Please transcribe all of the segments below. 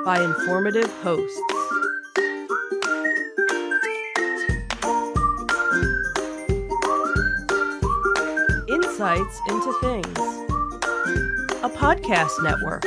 by informative hosts. Insights into Things, a podcast network.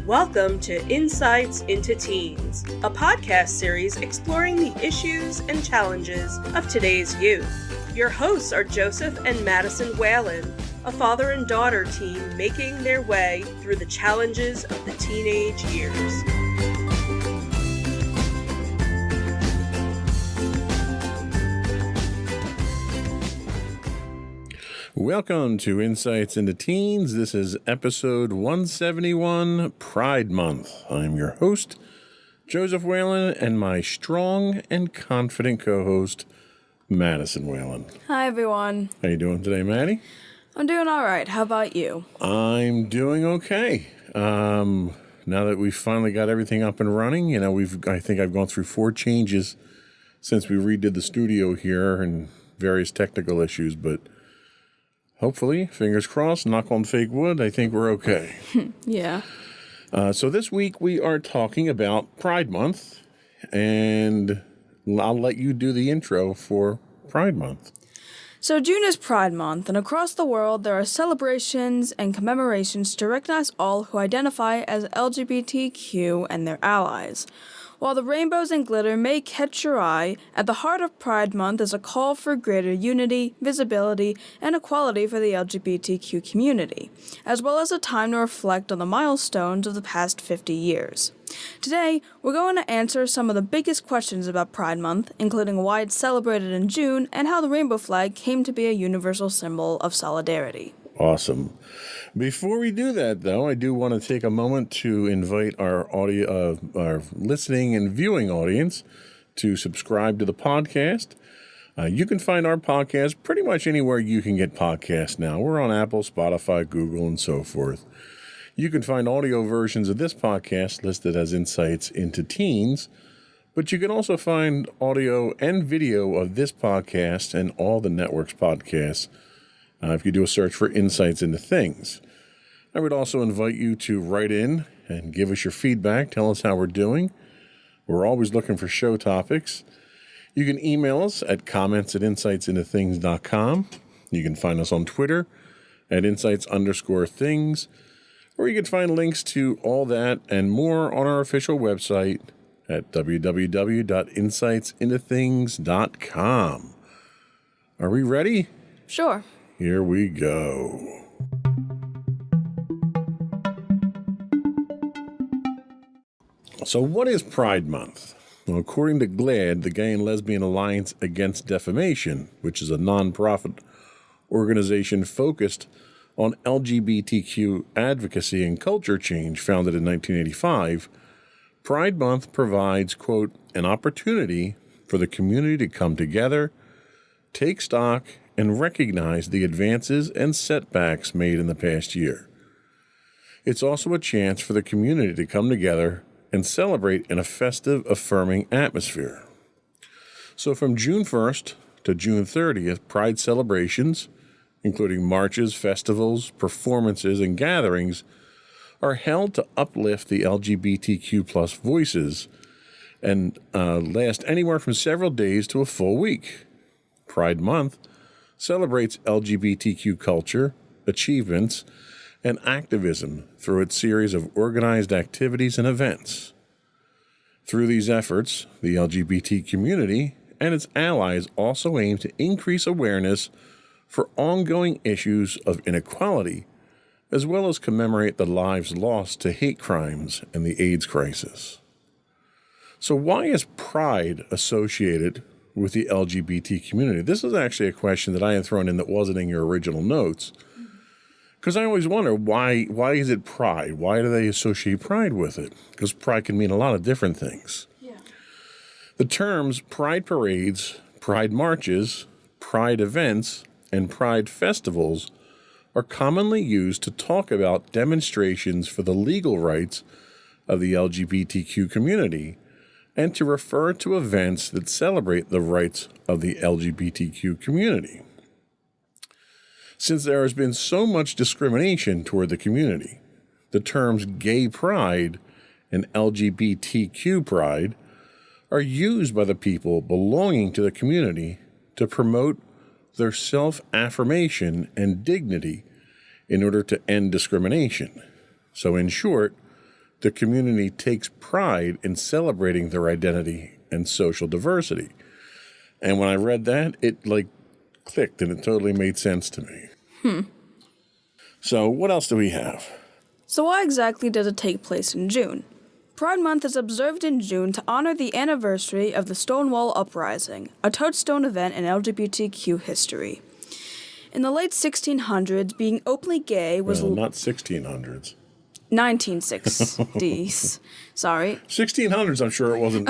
Welcome to Insights into Teens, a podcast series exploring the issues and challenges of today's youth. Your hosts are Joseph and Madison Whalen, a father and daughter team making their way through the challenges of the teenage years. Welcome to Insights into Teens. This is episode 171, Pride Month. I'm your host, Joseph Whalen, and my strong and confident co-host, Madison Whalen. Hi, everyone. How you doing today, Maddie? I'm doing all right. How about you? I'm doing okay. Now that we've finally got everything up and running, I think I've gone through 4 changes since we redid the studio here and various technical issues, but hopefully, fingers crossed, knock on fake wood, I think we're okay. Yeah. So this week we are talking about Pride Month, and I'll let you do the intro for Pride Month. So June is Pride Month, and across the world there are celebrations and commemorations to recognize all who identify as LGBTQ and their allies. While the rainbows and glitter may catch your eye, at the heart of Pride Month is a call for greater unity, visibility, and equality for the LGBTQ community, as well as a time to reflect on the milestones of the past 50 years. Today, we're going to answer some of the biggest questions about Pride Month, including why it's celebrated in June and how the rainbow flag came to be a universal symbol of solidarity. Awesome. Before we do that, though, I do want to take a moment to invite our our listening and viewing audience to subscribe to the podcast. You can find our podcast pretty much anywhere you can get podcasts now. We're on Apple, Spotify, Google, and so forth. You can find audio versions of this podcast listed as Insights into Teens, but you can also find audio and video of this podcast and all the network's podcasts if you do a search for Insights into Things. I would also invite you to write in and give us your feedback. Tell us how we're doing. We're always looking for show topics. You can email us at comments@insightsintothings.com. You can find us on Twitter at insights_things. Or you can find links to all that and more on our official website at www.insightsintothings.com. Are we ready? Sure. Here we go. So what is Pride Month? Well, according to GLAAD, the Gay and Lesbian Alliance Against Defamation, which is a nonprofit organization focused on LGBTQ advocacy and culture change, founded in 1985, Pride Month provides, quote, an opportunity for the community to come together, take stock, and recognize the advances and setbacks made in the past year. It's also a chance for the community to come together and celebrate in a festive, affirming atmosphere. So from June 1st to June 30th, Pride celebrations, including marches, festivals, performances, and gatherings, are held to uplift the LGBTQ plus voices and last anywhere from several days to a full week. Pride Month celebrates LGBTQ culture, achievements, and activism through its series of organized activities and events. Through these efforts, the LGBT community and its allies also aim to increase awareness for ongoing issues of inequality, as well as commemorate the lives lost to hate crimes and the AIDS crisis. So why is Pride associated with the LGBT community? This is actually a question that I had thrown in that wasn't in your original notes, because I always wonder, why is it Pride? Why do they associate Pride with it? Because Pride can mean a lot of different things. Yeah. The terms Pride parades, Pride marches, Pride events, and Pride festivals are commonly used to talk about demonstrations for the legal rights of the LGBTQ community, and to refer to events that celebrate the rights of the LGBTQ community. Since there has been so much discrimination toward the community, the terms gay pride and LGBTQ pride are used by the people belonging to the community to promote their self-affirmation and dignity in order to end discrimination. So in short, the community takes pride in celebrating their identity and social diversity. And when I read that, it clicked and it totally made sense to me. So what else do we have? So why exactly does it take place in June? Pride Month is observed in June to honor the anniversary of the Stonewall Uprising, a touchstone event in LGBTQ history. In the late 1600s, being openly gay was... Well, not 1600s. 1960s. Sorry. 1600s, I'm sure it wasn't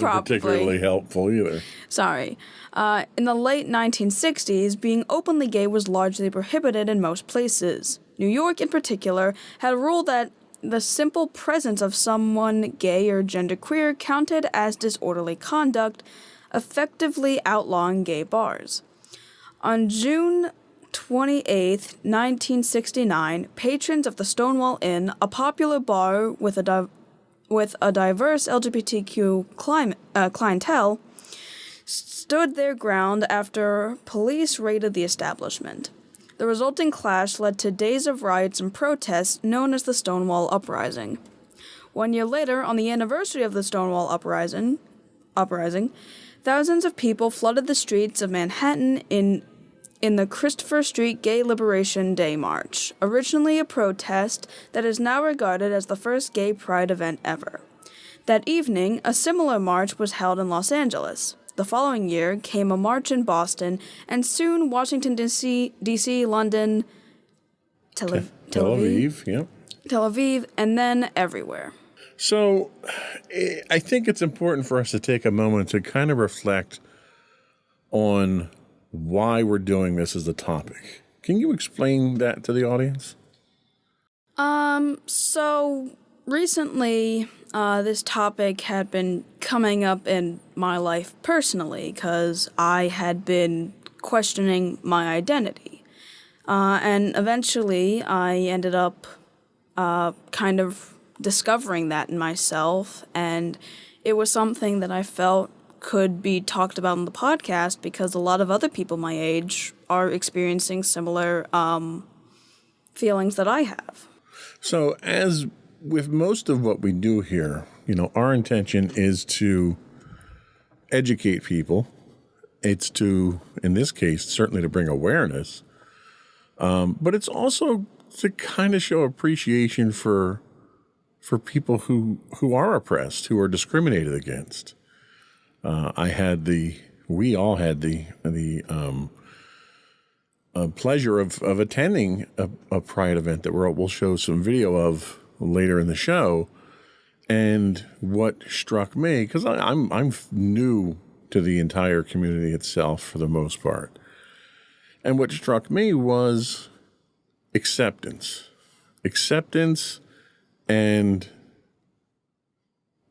particularly helpful either. Sorry. In the late 1960s, being openly gay was largely prohibited in most places. New York, in particular, had a rule that the simple presence of someone gay or genderqueer counted as disorderly conduct, effectively outlawing gay bars. On June 28, 1969, patrons of the Stonewall Inn, a popular bar with a diverse LGBTQ clientele, stood their ground after police raided the establishment. The resulting clash led to days of riots and protests known as the Stonewall Uprising. 1 year later, on the anniversary of the Stonewall Uprising, thousands of people flooded the streets of Manhattan in the Christopher Street Gay Liberation Day March, originally a protest that is now regarded as the first gay pride event ever. That evening, a similar march was held in Los Angeles. The following year came a march in Boston, and soon Washington, D.C., London, Tel Aviv, and then everywhere. So I think it's important for us to take a moment to kind of reflect on why we're doing this as a topic. Can you explain that to the audience? So recently, this topic had been coming up in my life personally because I had been questioning my identity. And eventually I ended up kind of discovering that in myself, and it was something that I felt could be talked about on the podcast because a lot of other people my age are experiencing similar feelings that I have. So as with most of what we do here, our intention is to educate people. It's to, in this case, certainly to bring awareness, but it's also to kind of show appreciation for people who are oppressed, who are discriminated against. We all had the pleasure of attending a Pride event that we'll show some video of later in the show. And what struck me, because I'm new to the entire community itself for the most part, and what struck me was acceptance and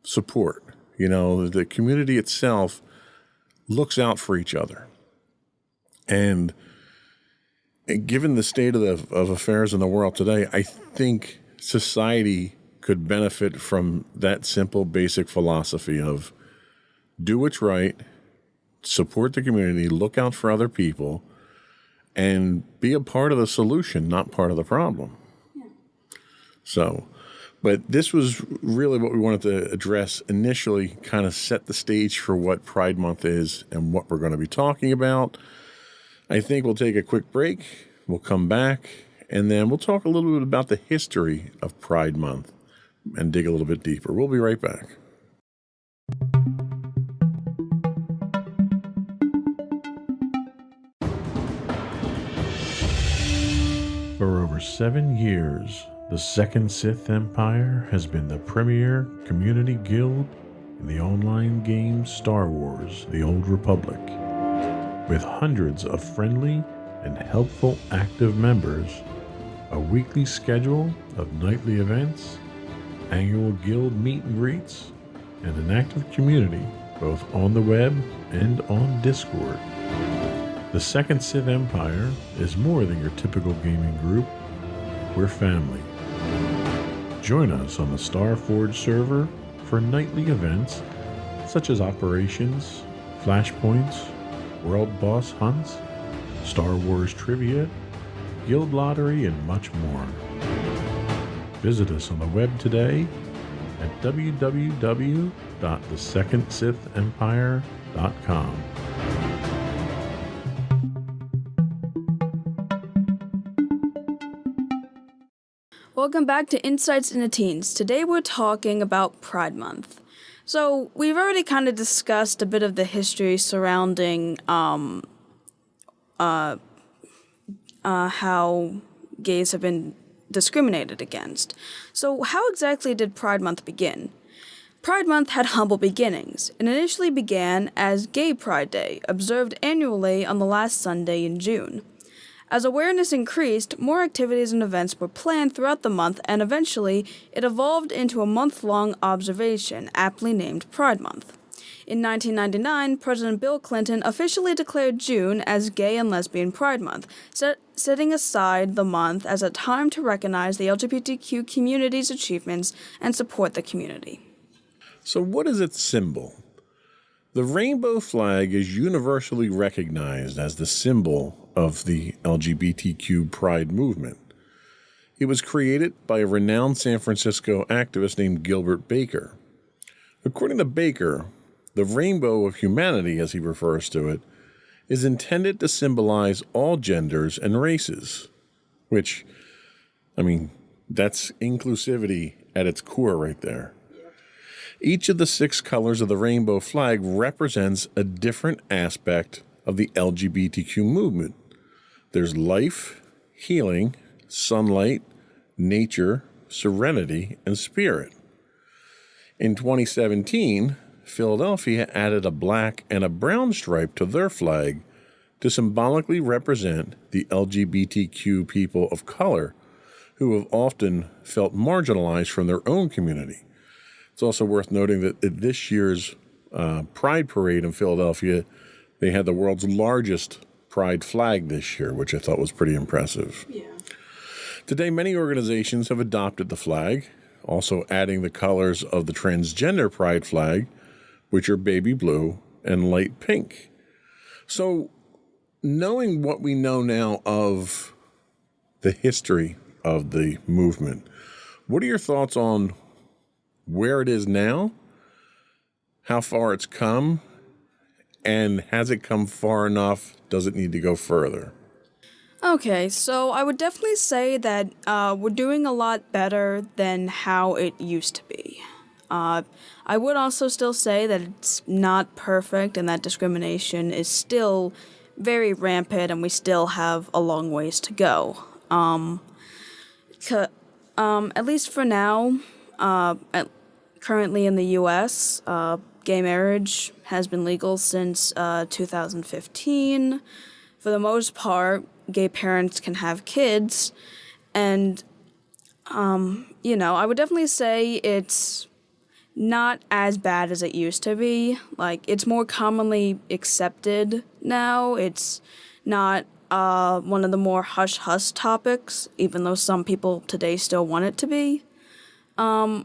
support. The community itself looks out for each other. And given the state of affairs in the world today, I think society could benefit from that simple, basic philosophy of do what's right, support the community, look out for other people, and be a part of the solution, not part of the problem. Yeah. So, but this was really what we wanted to address initially, kind of set the stage for what Pride Month is and what we're going to be talking about. I think we'll take a quick break. We'll come back, and then we'll talk a little bit about the history of Pride Month and dig a little bit deeper. We'll be right back. For over 7 years, the Second Sith Empire has been the premier community guild in the online game Star Wars: The Old Republic. With hundreds of friendly and helpful active members, a weekly schedule of nightly events, annual guild meet and greets, and an active community both on the web and on Discord. The Second Sith Empire is more than your typical gaming group. We're family. Join us on the Starforge server for nightly events such as operations, flashpoints, world boss hunts, Star Wars trivia, guild lottery, and much more. Visit us on the web today at www.thesecondsithempire.com. Welcome back to Insights into Teens. Today we're talking about Pride Month. So we've already kind of discussed a bit of the history surrounding how gays have been discriminated against. So how exactly did Pride Month begin? Pride Month had humble beginnings. It initially began as Gay Pride Day, observed annually on the last Sunday in June. As awareness increased, more activities and events were planned throughout the month, and eventually it evolved into a month-long observation, aptly named Pride Month. In 1999, President Bill Clinton officially declared June as Gay and Lesbian Pride Month, setting aside the month as a time to recognize the LGBTQ community's achievements and support the community. So what is its symbol? The rainbow flag is universally recognized as the symbol of the LGBTQ pride movement. It was created by a renowned San Francisco activist named Gilbert Baker. According to Baker, the rainbow of humanity, as he refers to it, is intended to symbolize all genders and races, which, that's inclusivity at its core right there. Each of the 6 colors of the rainbow flag represents a different aspect of the LGBTQ movement. There's life, healing, sunlight, nature, serenity, and spirit. In 2017, Philadelphia added a black and a brown stripe to their flag to symbolically represent the LGBTQ people of color who have often felt marginalized from their own community. It's also worth noting that at this year's Pride Parade in Philadelphia, they had the world's largest pride flag this year, which I thought was pretty impressive. Yeah. Today, many organizations have adopted the flag, also adding the colors of the transgender pride flag, which are baby blue and light pink. So, knowing what we know now of the history of the movement, what are your thoughts on where it is now, how far it's come, and has it come far enough? Does it need to go further? Okay, so I would definitely say that we're doing a lot better than how it used to be. I would also still say that it's not perfect and that discrimination is still very rampant and we still have a long ways to go. At least for now, currently in the U.S., gay marriage has been legal since 2015. For the most part, gay parents can have kids, and, I would definitely say it's not as bad as it used to be. Like, it's more commonly accepted now. It's not one of the more hush-hush topics, even though some people today still want it to be. And,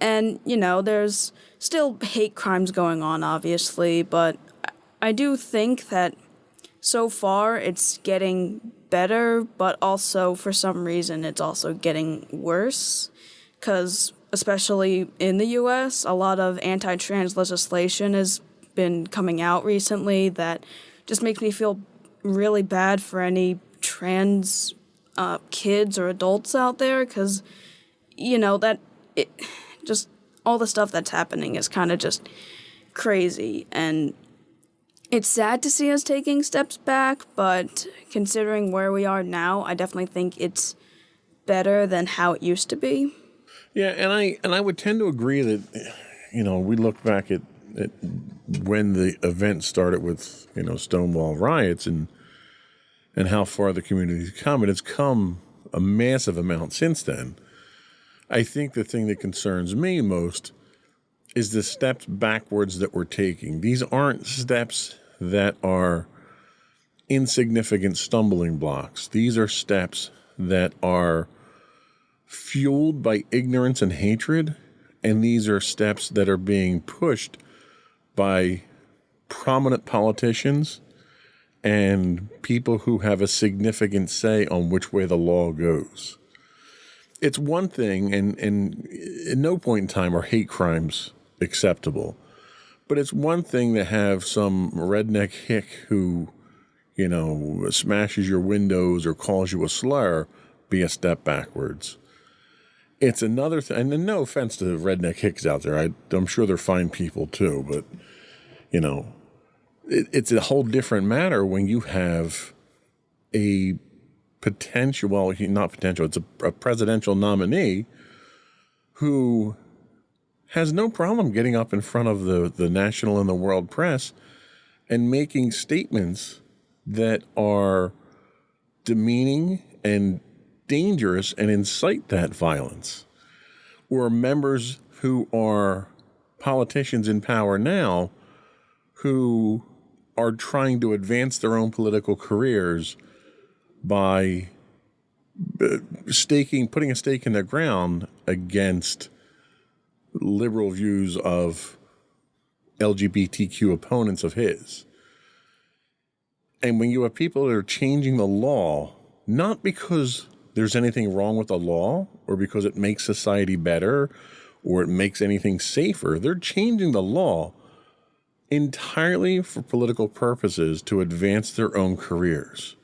there's still hate crimes going on, obviously, but I do think that so far it's getting better, but also for some reason it's also getting worse, because especially in the U.S., a lot of anti-trans legislation has been coming out recently that just makes me feel really bad for any trans kids or adults out there, because, just all the stuff that's happening is kind of just crazy, and it's sad to see us taking steps back, but considering where we are now, I definitely think it's better than how it used to be. Yeah, and I would tend to agree that, we look back at when the event started with, Stonewall riots and how far the community's come, and it's come a massive amount since then. I think the thing that concerns me most is the steps backwards that we're taking. These aren't steps that are insignificant stumbling blocks. These are steps that are fueled by ignorance and hatred, and these are steps that are being pushed by prominent politicians and people who have a significant say on which way the law goes. It's one thing, and at no point in time are hate crimes acceptable, but it's one thing to have some redneck hick who, smashes your windows or calls you a slur be a step backwards. It's another thing, and no offense to redneck hicks out there. I'm sure they're fine people too, but, it's a whole different matter when you have a potential, well, not potential, it's a presidential nominee who has no problem getting up in front of the national and the world press and making statements that are demeaning and dangerous and incite that violence. Or members who are politicians in power now who are trying to advance their own political careers by putting a stake in the ground against liberal views of LGBTQ opponents of his. And when you have people that are changing the law, not because there's anything wrong with the law or because it makes society better or it makes anything safer, they're changing the law entirely for political purposes to advance their own careers.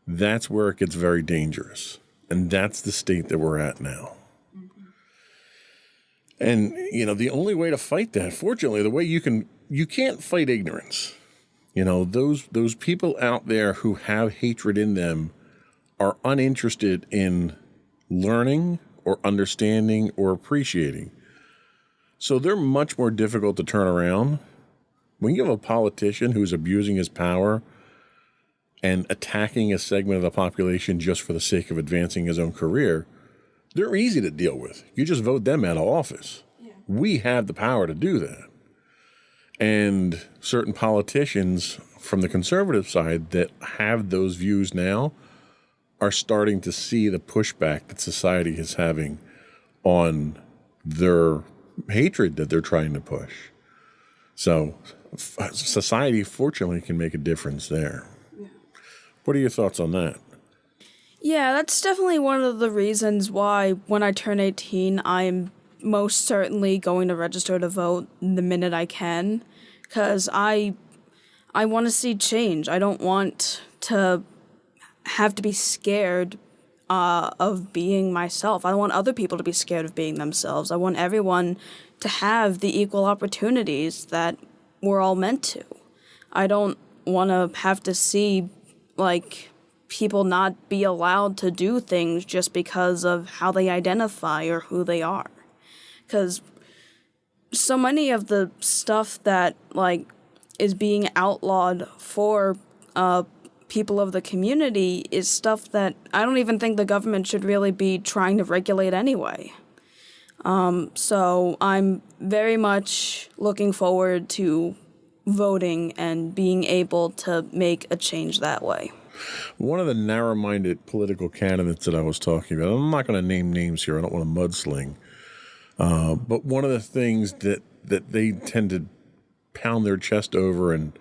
That's where it gets very dangerous. And that's the state that we're at now. And, the only way to fight that, fortunately, the way you can't fight ignorance. Those people out there who have hatred in them are uninterested in learning or understanding or appreciating. So they're much more difficult to turn around. When you have a politician who's abusing his power and attacking a segment of the population just for the sake of advancing his own career, they're easy to deal with. You just vote them out of office. Yeah. We have the power to do that. And certain politicians from the conservative side that have those views now are starting to see the pushback that society is having on their hatred that they're trying to push. So society, fortunately, can make a difference there. Yeah. What are your thoughts on that? Yeah, that's definitely one of the reasons why when I turn 18, I'm most certainly going to register to vote the minute I can, because I want to see change. I don't want to have to be scared of being myself. I don't want other people to be scared of being themselves. I want everyone to have the equal opportunities that we're all meant to. I don't want to have to see, people not be allowed to do things just because of how they identify or who they are. Because so many of the stuff that, is being outlawed for people of the community is stuff that I don't even think the government should really be trying to regulate anyway. So I'm very much looking forward to voting and being able to make a change that way. One of the narrow-minded political candidates that I was talking about, I'm not going to name names here, I don't want to mudsling, but one of the things that they tend to pound their chest over and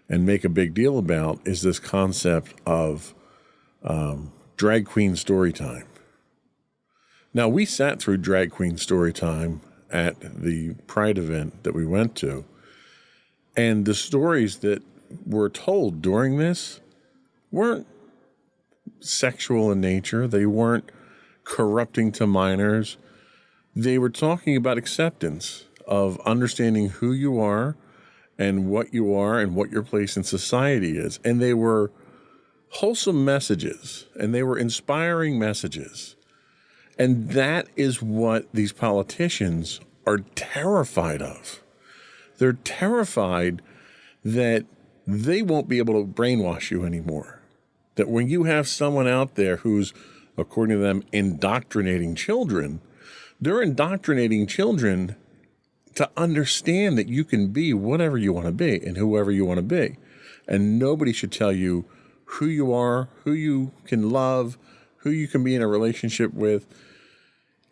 make a big deal about is this concept of drag queen story time. Now, we sat through drag queen story time at the Pride event that we went to, and the stories that were told during this weren't sexual in nature. They weren't corrupting to minors. They were talking about acceptance of understanding who you are and what your place in society is. And they were wholesome messages, and they were inspiring messages. And that is what these politicians are terrified of. They're terrified that they won't be able to brainwash you anymore. That when you have someone out there who's, according to them, indoctrinating children, they're indoctrinating children to understand that you can be whatever you want to be and whoever you want to be. And nobody should tell you who you are, who you can love, who you can be in a relationship with.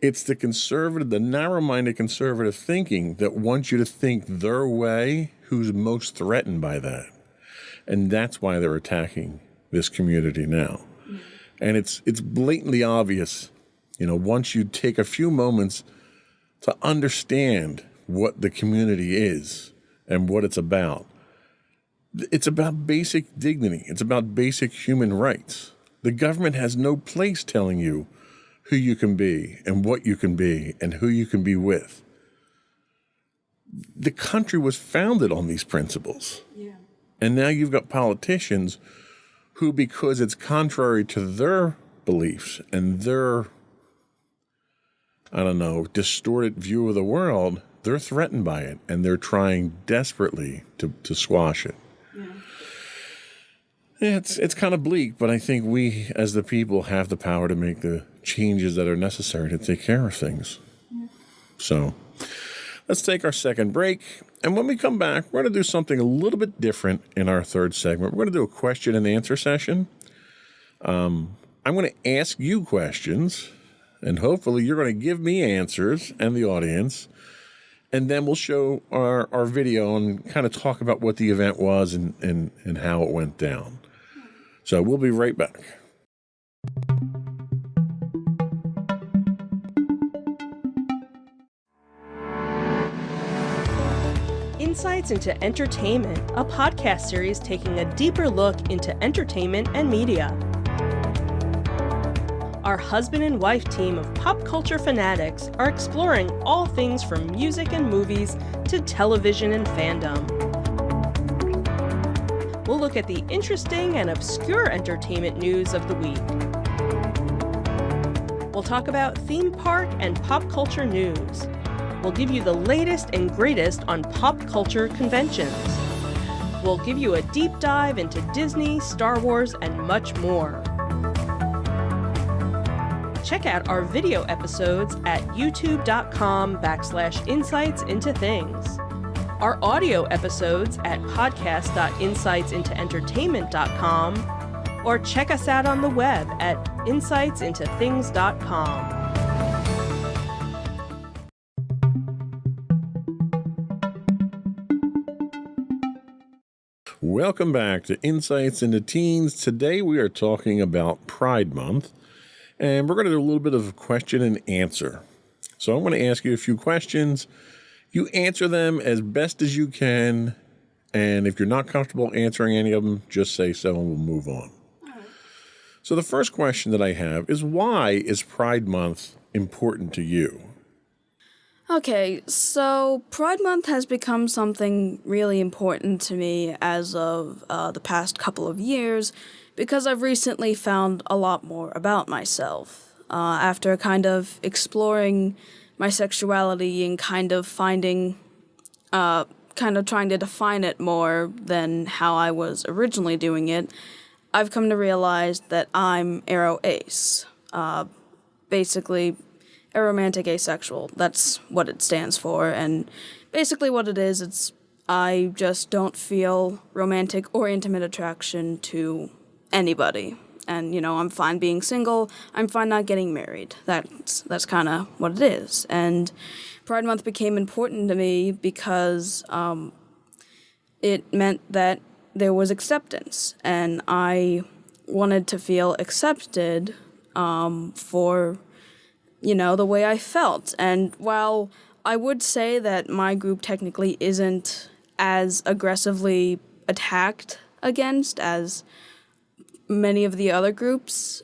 It's the narrow-minded conservative thinking that wants you to think their way who's most threatened by that. And that's why they're attacking this community now. And it's blatantly obvious, once you take a few moments to understand what the community is and what it's about. It's about basic dignity. It's about basic human rights. The government has no place telling you who you can be and what you can be and who you can be with. The country was founded on these principles. Yeah. And now you've got politicians who, because it's contrary to their beliefs and their, distorted view of the world, they're threatened by it, and they're trying desperately to squash it. Yeah, it's kind of bleak, but I think we, as the people, have the power to make the changes that are necessary to take care of things. Yeah. So let's take our second break, and when we come back, we're going to do something a little bit different in our third segment. We're going to do a question and answer session. I'm going to ask you questions, and hopefully you're going to give me answers and the audience. And then we'll show our video and kind of talk about what the event was and how it went down. So we'll be right back. Insights into Entertainment, a podcast series taking a deeper look into entertainment and media. Our husband and wife team of pop culture fanatics are exploring all things from music and movies to television and fandom. We'll look at the interesting and obscure entertainment news of the week. We'll talk about theme park and pop culture news. We'll give you the latest and greatest on pop culture conventions. We'll give you a deep dive into Disney, Star Wars, and much more. Check out our video episodes at youtube.com/insightsintothings. Our audio episodes at podcast.insightsintoentertainment.com, or check us out on the web at insightsintothings.com. Welcome back to Insights into Teens. Today we are talking about Pride Month, and we're going to do a little bit of question and answer. So I'm going to ask you a few questions. You answer them as best as you can, and if you're not comfortable answering any of them, just say so and we'll move on. All right. So the first question that I have is, why is Pride Month important to you? Okay, so Pride Month has become something really important to me as of the past couple of years, because I've recently found a lot more about myself. After kind of exploring my sexuality and kind of trying to define it more than how I was originally doing it, I've come to realize that I'm aro-ace. Basically, aromantic asexual. That's what it stands for, and basically what it is, it's I just don't feel romantic or intimate attraction to anybody. And, I'm fine being single. I'm fine not getting married. That's kind of what it is. And Pride Month became important to me because it meant that there was acceptance. And I wanted to feel accepted for, the way I felt. And while I would say that my group technically isn't as aggressively attacked against as many of the other groups,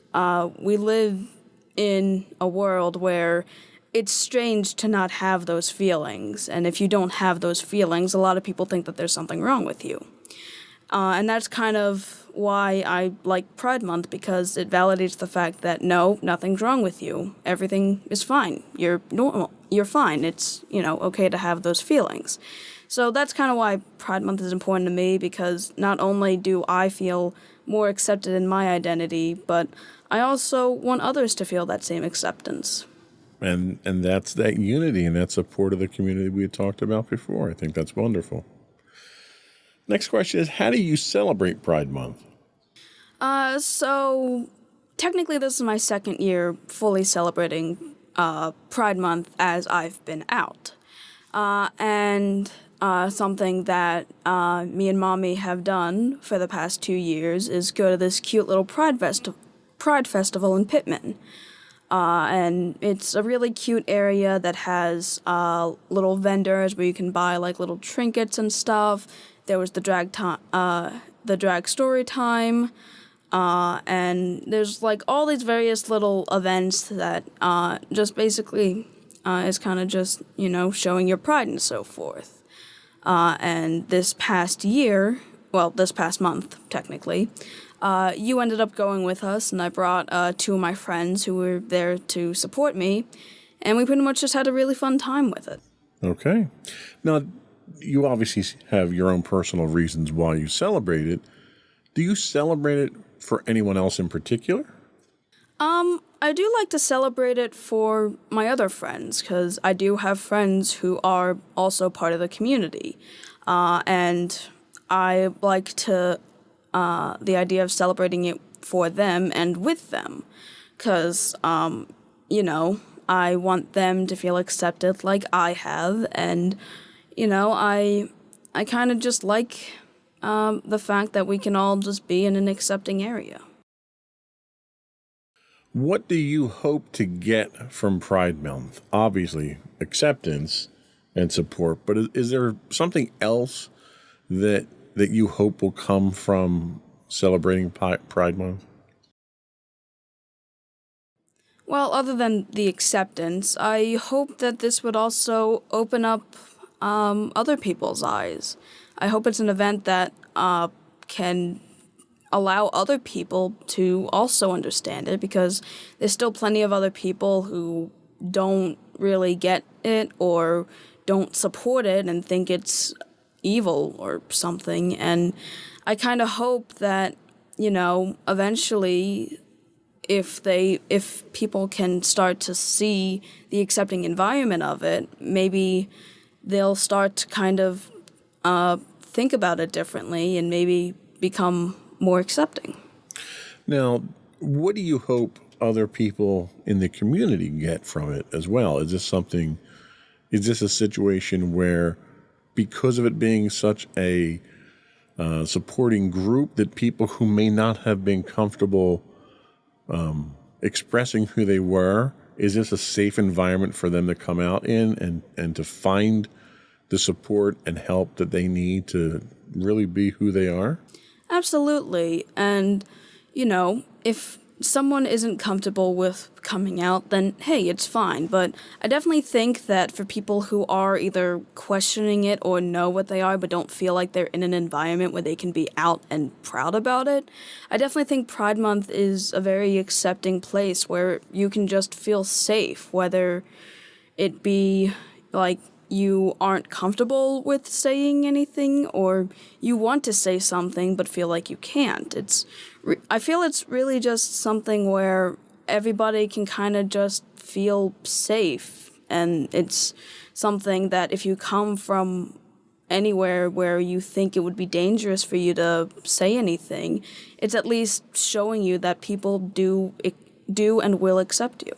we live in a world where it's strange to not have those feelings. And if you don't have those feelings, a lot of people think that there's something wrong with you. And that's kind of why I like Pride Month, because it validates the fact that no, nothing's wrong with you. Everything is fine. You're normal. You're fine. It's, okay to have those feelings. So that's kind of why Pride Month is important to me, because not only do I feel more accepted in my identity, but I also want others to feel that same acceptance. And that's that unity and that support of the community we had talked about before. I think that's wonderful. Next question is, how do you celebrate Pride Month? So technically this is my second year fully celebrating Pride Month as I've been out. And something that me and Mommy have done for the past 2 years is go to this cute little Pride Festival in Pittman. And it's a really cute area that has little vendors where you can buy like little trinkets and stuff. There was the drag story time, and there's like all these various little events that just basically is kind of just, showing your pride and so forth. And this past month, technically, you ended up going with us, and I brought 2 of my friends who were there to support me, and we pretty much just had a really fun time with it. Okay. Now, you obviously have your own personal reasons why you celebrate it. Do you celebrate it for anyone else in particular? I do like to celebrate it for my other friends, because I do have friends who are also part of the community. And I like to the idea of celebrating it for them and with them, because, I want them to feel accepted like I have, and, I kind of just like the fact that we can all just be in an accepting area. What do you hope to get from Pride Month? Obviously, acceptance and support, but is there something else that you hope will come from celebrating Pride Month? Well, other than the acceptance, I hope that this would also open up other people's eyes. I hope it's an event that can allow other people to also understand it, because there's still plenty of other people who don't really get it or don't support it and think it's evil or something. And I kind of hope that, eventually if people can start to see the accepting environment of it, maybe they'll start to kind of think about it differently and maybe become more accepting. Now, what do you hope other people in the community get from it as well? Is this a situation where, because of it being such a supporting group, that people who may not have been comfortable expressing who they were, is this a safe environment for them to come out in and to find the support and help that they need to really be who they are? Absolutely. And, if someone isn't comfortable with coming out, then hey, it's fine. But I definitely think that for people who are either questioning it or know what they are but don't feel like they're in an environment where they can be out and proud about it, I definitely think Pride Month is a very accepting place where you can just feel safe, whether it be like you aren't comfortable with saying anything or you want to say something but feel like you can't. I feel it's really just something where everybody can kind of just feel safe, and it's something that if you come from anywhere where you think it would be dangerous for you to say anything, it's at least showing you that people do and will accept you.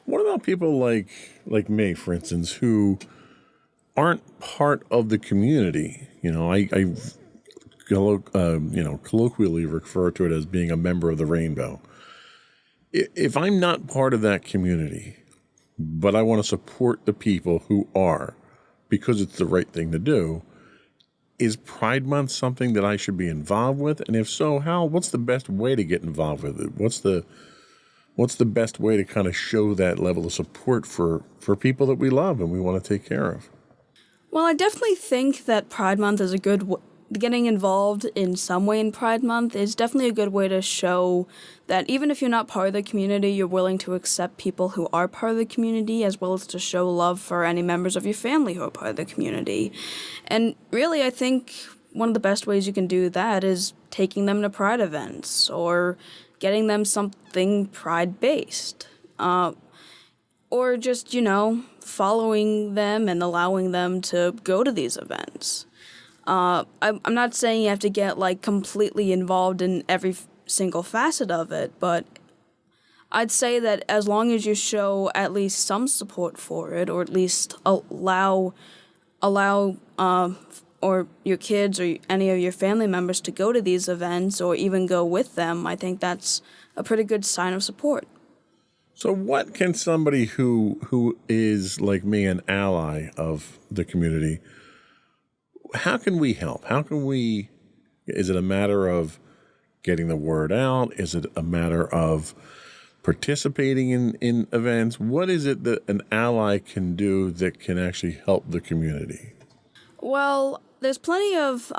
What about people like me, for instance, who aren't part of the community? I colloquially refer to it as being a member of the rainbow. If I'm not part of that community, but I want to support the people who are, because it's the right thing to do, is Pride Month something that I should be involved with? And if so, how? What's the best way to get involved with it? What's the best way to kind of show that level of support for people that we love and we want to take care of? Well, I definitely think that Pride Month is getting involved in some way in Pride Month is definitely a good way to show that even if you're not part of the community, you're willing to accept people who are part of the community, as well as to show love for any members of your family who are part of the community. And really, I think one of the best ways you can do that is taking them to Pride events or getting them something Pride-based. or just, following them and allowing them to go to these events. I'm not saying you have to get, completely involved in every single facet of it, but I'd say that as long as you show at least some support for it, or at least allow or your kids or any of your family members to go to these events or even go with them, I think that's a pretty good sign of support. So what can somebody who is, like me, an ally of the community, how can we help? Is it a matter of getting the word out? Is it a matter of participating in events? What is it that an ally can do that can actually help the community? Well, there's plenty of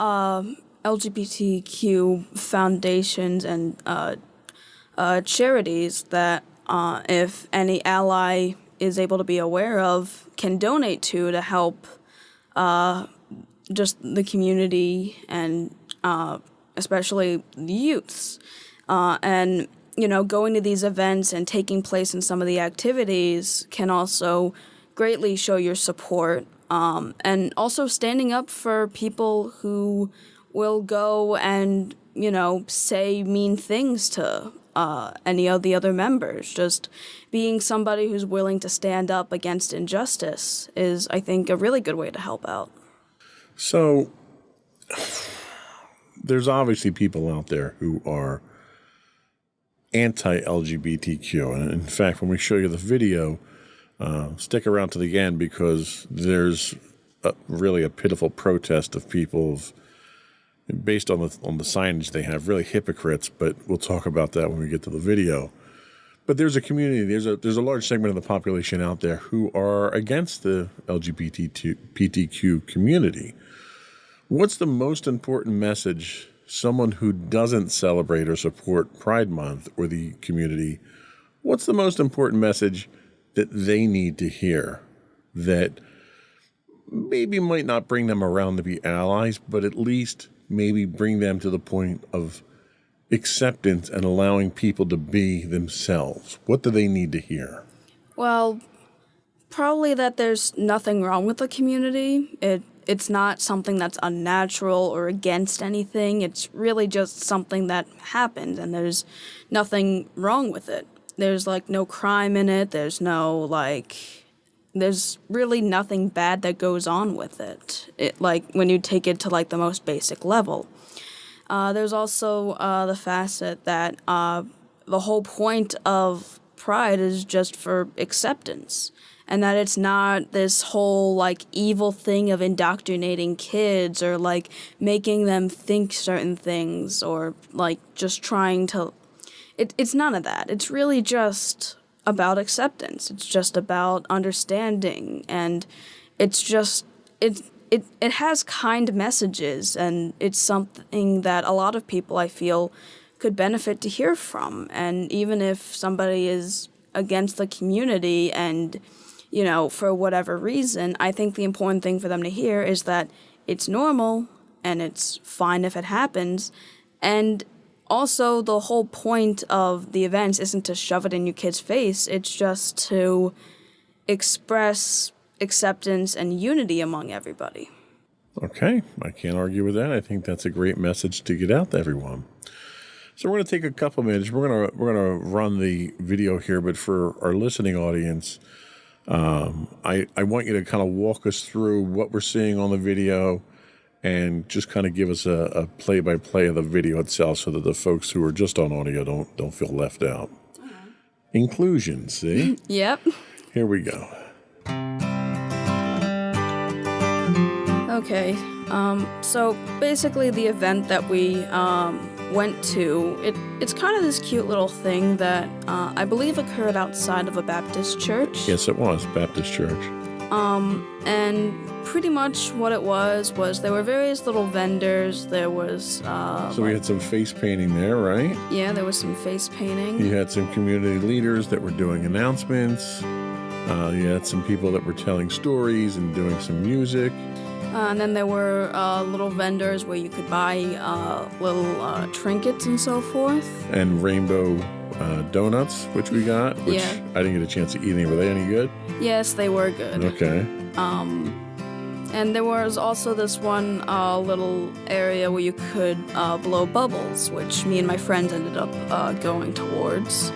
LGBTQ foundations and charities that if any ally is able to be aware of, can donate to help just the community and especially the youths. And, going to these events and taking place in some of the activities can also greatly show your support. And also standing up for people who will go and, say mean things to any of the other members. Just being somebody who's willing to stand up against injustice is, I think, a really good way to help out. So there's obviously people out there who are anti-LGBTQ. And in fact, when we show you the video, stick around to the end because there's really a pitiful protest of people based on the signage they have, really hypocrites, but we'll talk about that when we get to the video. But there's a community, there's a large segment of the population out there who are against the LGBTQ community. What's the most important message someone who doesn't celebrate or support Pride Month or the community, what's the most important message that they need to hear that maybe might not bring them around to be allies, but at least maybe bring them to the point of acceptance and allowing people to be themselves? What do they need to hear? Well, probably that there's nothing wrong with the community. It's not something that's unnatural or against anything. It's really just something that happened, and there's nothing wrong with it. There's, no crime in it. There's no, there's really nothing bad that goes on with it. When you take it to, the most basic level. There's also the facet that the whole point of Pride is just for acceptance. And that it's not this whole, evil thing of indoctrinating kids or, making them think certain things or, just trying to... It's none of that. It's really just about acceptance. It's just about understanding. And it's just... It has kind messages, and it's something that a lot of people, I feel, could benefit to hear from. And even if somebody is against the community and... for whatever reason, I think the important thing for them to hear is that it's normal and it's fine if it happens. And also, the whole point of the events isn't to shove it in your kid's face. It's just to express acceptance and unity among everybody. Okay, I can't argue with that. I think that's a great message to get out to everyone. So we're going to take a couple minutes. We're going to run the video here, but for our listening audience, I want you to kind of walk us through what we're seeing on the video and just kind of give us a play-by-play of the video itself so that the folks who are just on audio don't feel left out. Inclusion, see? Yep. Here we go. Okay, so basically the event that we went to, it's kind of this cute little thing that I believe occurred outside of a Baptist church. Yes, it was Baptist church. And pretty much what it was there were various little vendors. There was... So we had some face painting there, right? Yeah, there was some face painting. You had some community leaders that were doing announcements. You had some people that were telling stories and doing some music. And then there were little vendors where you could buy little trinkets and so forth. And rainbow donuts, which we got, which Yeah. I didn't get a chance to eat any. Were they any good? Yes, they were good. Okay. And there was also this one little area where you could blow bubbles, which me and my friends ended up going towards.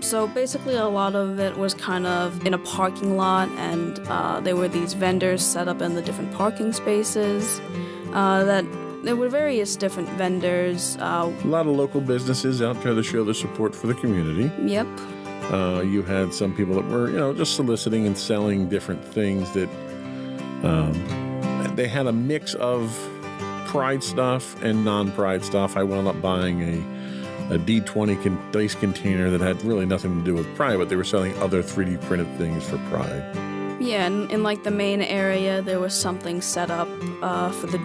So basically a lot of it was kind of in a parking lot, and there were these vendors set up in the different parking spaces. That there were various different vendors. A lot of local businesses out there to show their support for the community. Yep. You had some people that were, just soliciting and selling different things that they had a mix of Pride stuff and non-Pride stuff. I wound up buying a D20 dice container that had really nothing to do with Pride, but they were selling other 3D printed things for Pride. Yeah, and in like the main area, there was something set up for the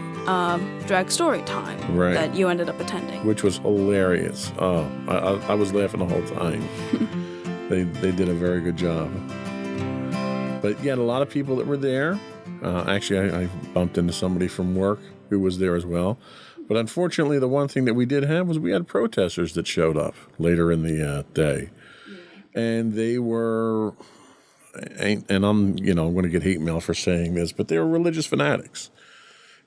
drag story time that you ended up attending. Which was hilarious. Oh, I was laughing the whole time. They did a very good job. But yeah, a lot of people that were there. Actually, I bumped into somebody from work who was there as well. But unfortunately, the one thing that we did have was we had protesters that showed up later in the day. And they were, and I'm going to get hate mail for saying this, but they were religious fanatics.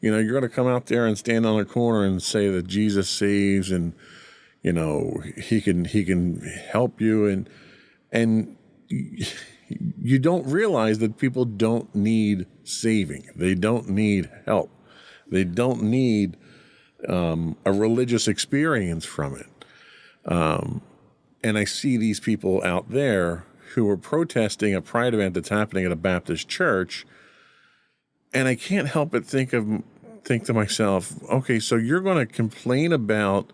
You're going to come out there and stand on a corner and say that Jesus saves and, he can help you. And you don't realize that people don't need saving. They don't need help. They don't need a religious experience from it. And I see these people out there who are protesting a Pride event that's happening at a Baptist church, and I can't help but think to myself, okay, so you're going to complain about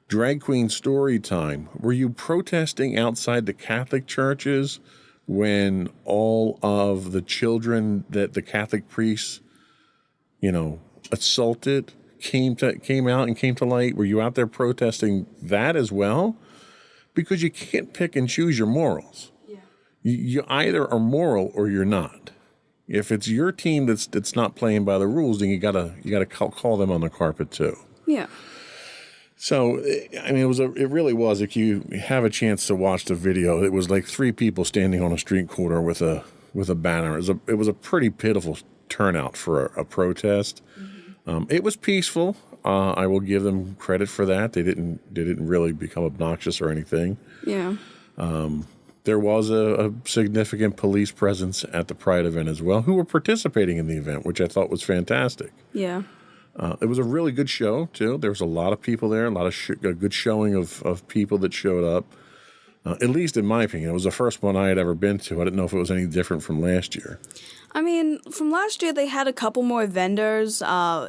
drag queen story time. Were you protesting outside the Catholic churches when all of the children that the Catholic priests, assaulted came out and came to light? Were you out there protesting that as well? Because you can't pick and choose your morals. Yeah. You either are moral or you're not. If it's your team that's not playing by the rules, then you gotta call them on the carpet too. Yeah. So, I mean, it really was. If you have a chance to watch the video, it was like 3 people standing on a street corner with a banner. It was a pretty pitiful turnout for a protest. Mm-hmm. It was peaceful. I will give them credit for that. They didn't really become obnoxious or anything. Yeah. There was a significant police presence at the Pride event as well, who were participating in the event, which I thought was fantastic. Yeah. It was a really good show, too. There was a lot of people there, a good showing of people that showed up, at least in my opinion. It was the first one I had ever been to. I didn't know if it was any different from last year. I mean, from last year, they had a couple more vendors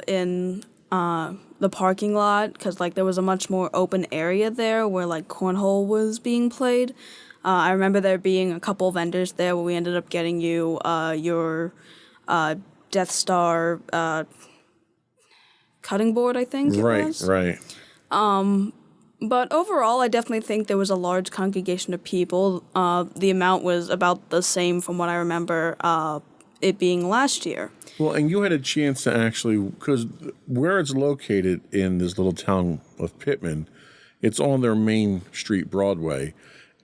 in the parking lot because, there was a much more open area there where, cornhole was being played. I remember there being a couple vendors there where we ended up getting you your Death Star cutting board, I think it was. Right. But overall, I definitely think there was a large congregation of people. The amount was about the same from what I remember it being last year. Well, and you had a chance to actually, because where it's located in this little town of Pittman, it's on their main street, Broadway.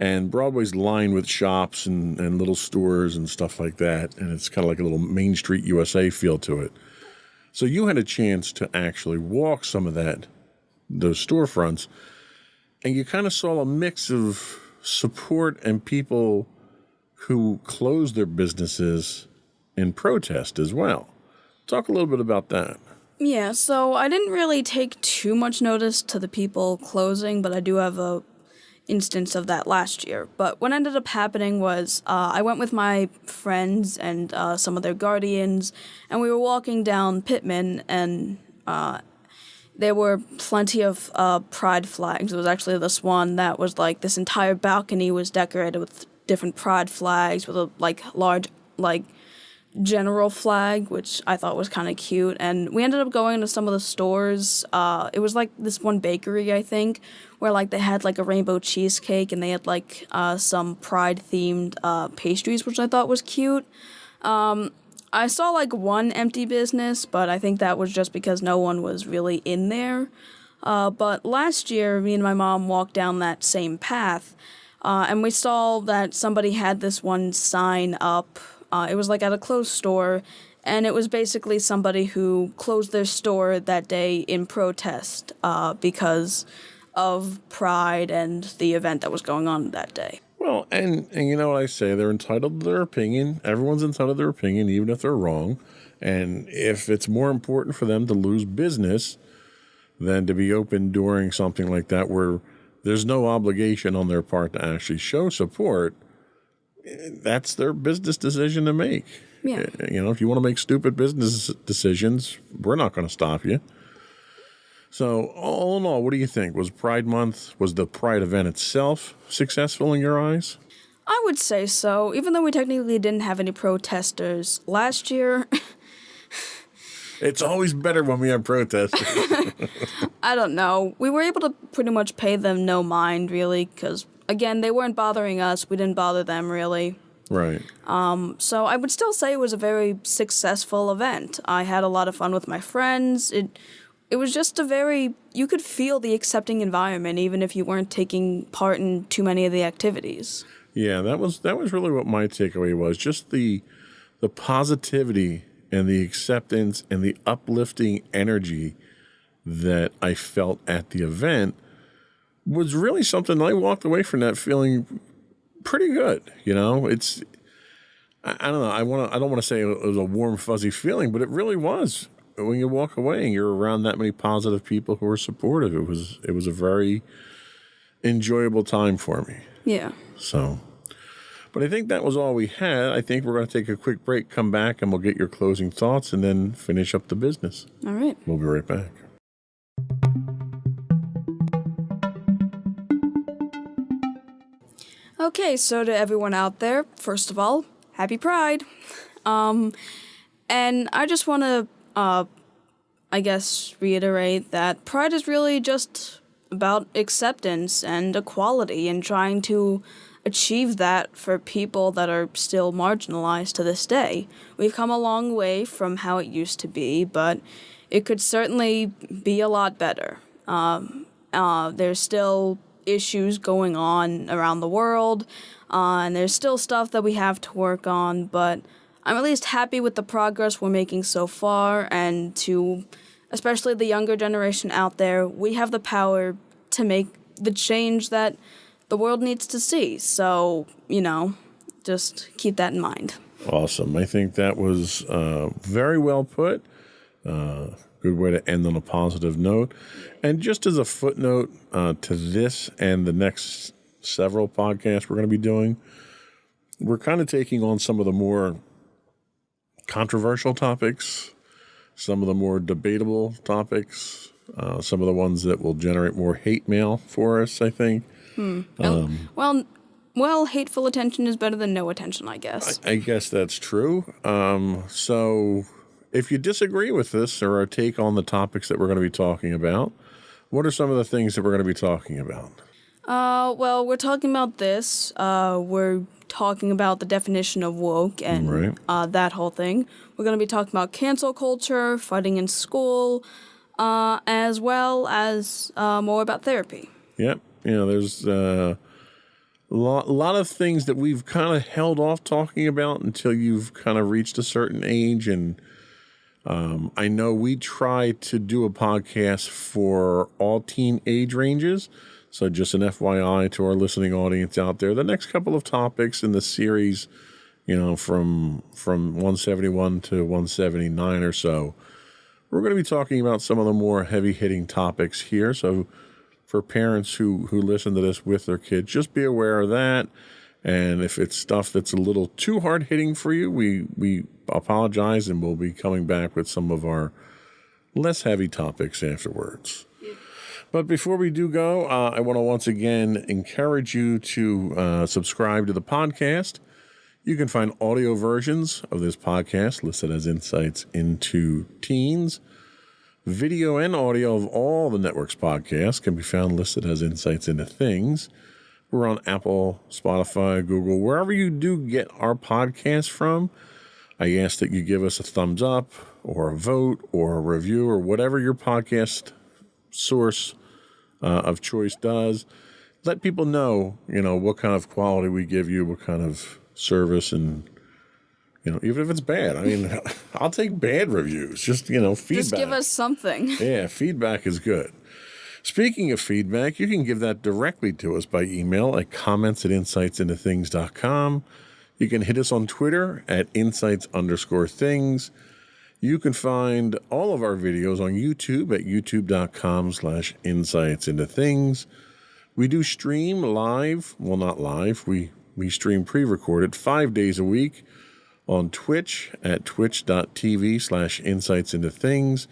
And Broadway's lined with shops and little stores and stuff like that. And it's kind of like a little Main Street USA feel to it. So you had a chance to actually walk some of those storefronts, and you kind of saw a mix of support and people who closed their businesses in protest as well. Talk a little bit about that. Yeah, so I didn't really take too much notice to the people closing, but I do have a instance of that last year. But what ended up happening was I went with my friends and some of their guardians, and we were walking down Pittman, and there were plenty of pride flags. There was actually this one that was this entire balcony was decorated with different pride flags with a large general flag, which I thought was kind of cute. And we ended up going to some of the stores. It was this one bakery, I think, where they had a rainbow cheesecake, and they had some pride themed pastries, which I thought was cute. I saw one empty business, but I think that was just because no one was really in there. But last year, me and my mom walked down that same path, and we saw that somebody had this one sign up. It was like at a closed store, and it was basically somebody who closed their store that day in protest because of Pride and the event that was going on that day. Well, and you know what I say, they're entitled to their opinion. Everyone's entitled to their opinion, even if they're wrong. And if it's more important for them to lose business than to be open during something like that where there's no obligation on their part to actually show support, that's their business decision to make. Yeah. You know, if you want to make stupid business decisions, we're not going to stop you. So, all in all, what do you think? Was Pride Month, was the Pride event itself successful in your eyes? I would say so, even though we technically didn't have any protesters last year. It's always better when we have protesters. I don't know. We were able to pretty much pay them no mind, really, because, again, they weren't bothering us. We didn't bother them, really. Right. So I would still say it was a very successful event. I had a lot of fun with my friends. It was just you could feel the accepting environment, even if you weren't taking part in too many of the activities. Yeah, that was really what my takeaway was. Just the positivity and the acceptance and the uplifting energy that I felt at the event was really something I walked away from that feeling pretty good. You know, I don't know. I don't want to say it was a warm, fuzzy feeling, but it really was. When you walk away and you're around that many positive people who are supportive, it was a very enjoyable time for me. Yeah. So, but I think that was all we had. I think we're going to take a quick break, come back, and we'll get your closing thoughts and then finish up the business. All right. We'll be right back. Okay, so to everyone out there, first of all, happy Pride. And I just want to, I guess, reiterate that Pride is really just about acceptance and equality and trying to achieve that for people that are still marginalized to this day. We've come a long way from how it used to be, but it could certainly be a lot better. There's still issues going on around the world, and there's still stuff that we have to work on, but I'm at least happy with the progress we're making so far, and to especially the younger generation out there, we have the power to make the change that the world needs to see. So, you know, just keep that in mind. Awesome. I think that was very well put. Good way to end on a positive note. And just as a footnote to this and the next several podcasts we're going to be doing, we're kind of taking on some of the more controversial topics, some of the more debatable topics, some of the ones that will generate more hate mail for us, I think. Well, hateful attention is better than no attention, I guess. I guess that's true. So if you disagree with this or our take on the topics that we're going to be talking about, what are some of the things that we're going to be talking about? Well, we're talking about this. We're talking about the definition of woke and that whole thing. We're going to be talking about cancel culture, fighting in school, as well as more about therapy. Yep. You know, there's a lot of things that we've kind of held off talking about until you've kind of reached a certain age. And I know we try to do a podcast for all teen age ranges. So just an FYI to our listening audience out there, the next couple of topics in the series, you know, from 171 to 179 or so, we're going to be talking about some of the more heavy-hitting topics here. So for parents who listen to this with their kids, just be aware of that. And if it's stuff that's a little too hard-hitting for you, we apologize, and we'll be coming back with some of our less heavy topics afterwards. But before we do go, I want to once again encourage you to subscribe to the podcast. You can find audio versions of this podcast listed as Insights into Teens. Video and audio of all the network's podcasts can be found listed as Insights into Things. We're on Apple, Spotify, Google, wherever you do get our podcast from. I ask that you give us a thumbs up or a vote or a review or whatever your podcast source of choice does. Let people know, what kind of quality we give you, what kind of service, and, even if it's bad. I mean, I'll take bad reviews. Just, feedback. Just give us something. Yeah, feedback is good. Speaking of feedback, you can give that directly to us by email at comments@insightsintothings.com. You can hit us on Twitter at insights_things. You can find all of our videos on YouTube at youtube.com/insightsintothings. We do stream live. Well, not live. We stream pre-recorded 5 days a week on Twitch at twitch.tv/insightsintothings.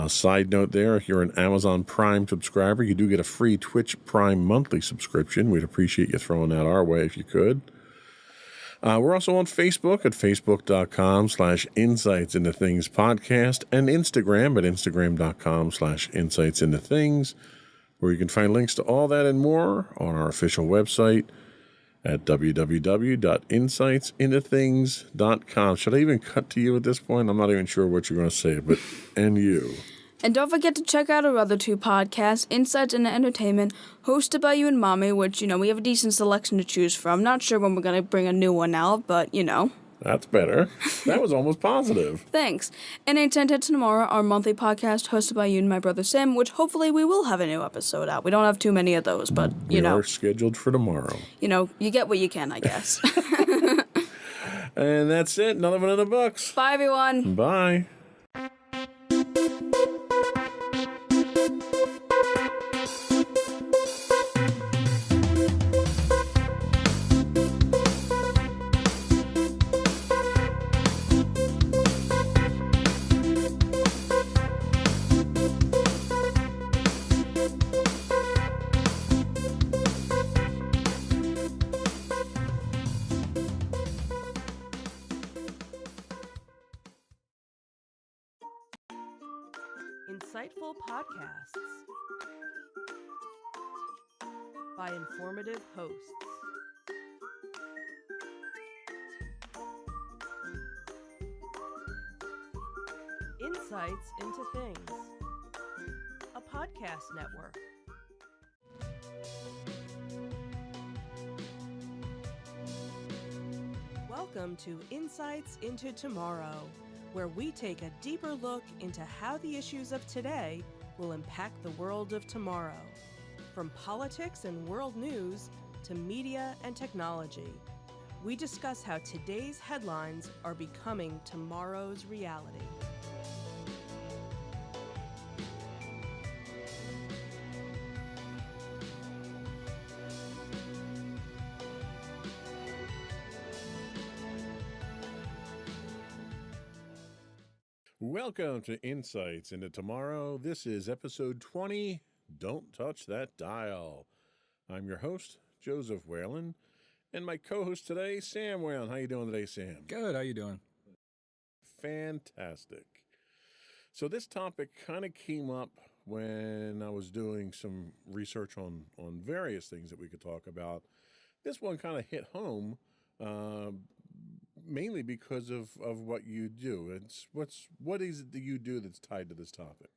Side note there, if you're an Amazon Prime subscriber, you do get a free Twitch Prime monthly subscription. We'd appreciate you throwing that our way if you could. We're also on Facebook at facebook.com/insightsintothingspodcast and Instagram at instagram.com/insightsintothings, where you can find links to all that and more on our official website at www.insightsintothings.com. Should I even cut to you at this point? I'm not even sure what you're going to say, but and you. And don't forget to check out our other two podcasts, Insights into Entertainment, hosted by you and Mommy, which, we have a decent selection to choose from. Not sure when we're going to bring a new one out, but, That's better. That was almost positive. Thanks. And 8 to Tomorrow, our monthly podcast hosted by you and my brother Sam, which hopefully we will have a new episode out. We don't have too many of those, but, We are scheduled for tomorrow. You get what you can, I guess. And that's it. Another one in the books. Bye, everyone. Bye. Insightful podcasts by informative hosts. Insights into Things, a podcast network. Welcome to Insights into Tomorrow, where we take a deeper look into how the issues of today will impact the world of tomorrow. From politics and world news to media and technology, we discuss how today's headlines are becoming tomorrow's reality. Welcome to Insights into Tomorrow. This is episode 20, Don't Touch That Dial. I'm your host, Joseph Whalen, and my co-host today, Sam Whalen. How you doing today, Sam? Good. How you doing? Fantastic. So this topic kind of came up when I was doing some research on various things that we could talk about. This one kind of hit home, mainly because of what you do. What is it that you do that's tied to this topic?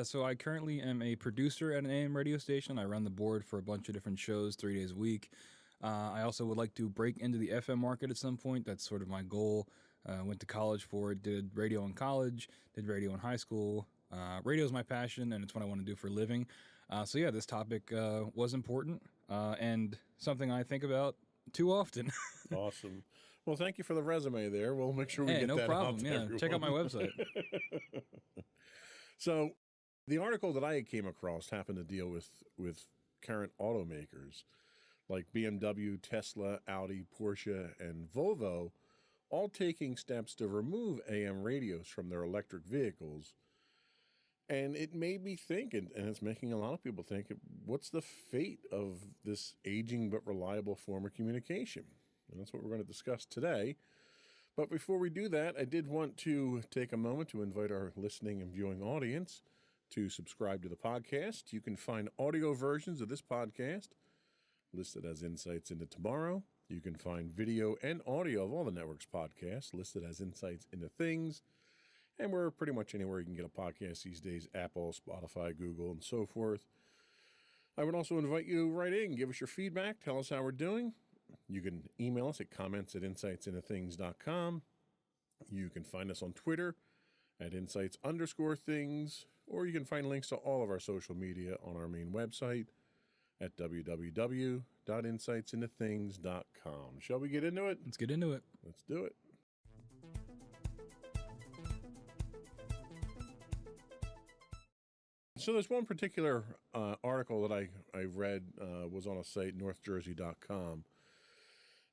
So I currently am a producer at an AM radio station. I run the board for a bunch of different shows 3 days a week. I also would like to break into the FM market at some point. That's sort of my goal. Went to college for it, did radio in college, did radio in high school. Radio is my passion, and it's what I want to do for a living. This topic was important and something I think about too often. Awesome. Well, thank you for the resume there. We'll make sure we get no that problem. out to Yeah, everyone. check out my website. So, the article that I came across happened to deal with current automakers like BMW, Tesla, Audi, Porsche, and Volvo, all taking steps to remove AM radios from their electric vehicles. And it made me think, and it's making a lot of people think, what's the fate of this aging but reliable form of communication? And that's what we're going to discuss today. But before we do that, I did want to take a moment to invite our listening and viewing audience to subscribe to the podcast. You can find audio versions of this podcast listed as Insights into Tomorrow. You can find video and audio of all the network's podcasts listed as Insights into Things. And we're pretty much anywhere you can get a podcast these days, Apple, Spotify, Google, and so forth. I would also invite you to write in, give us your feedback, tell us how we're doing. You can email us at comments@insightsintothings.com. You can find us on Twitter at insights_things, or you can find links to all of our social media on our main website at www.insightsintothings.com. Shall we get into it? Let's get into it. Let's do it. So there's one particular article that I read was on a site, northjersey.com.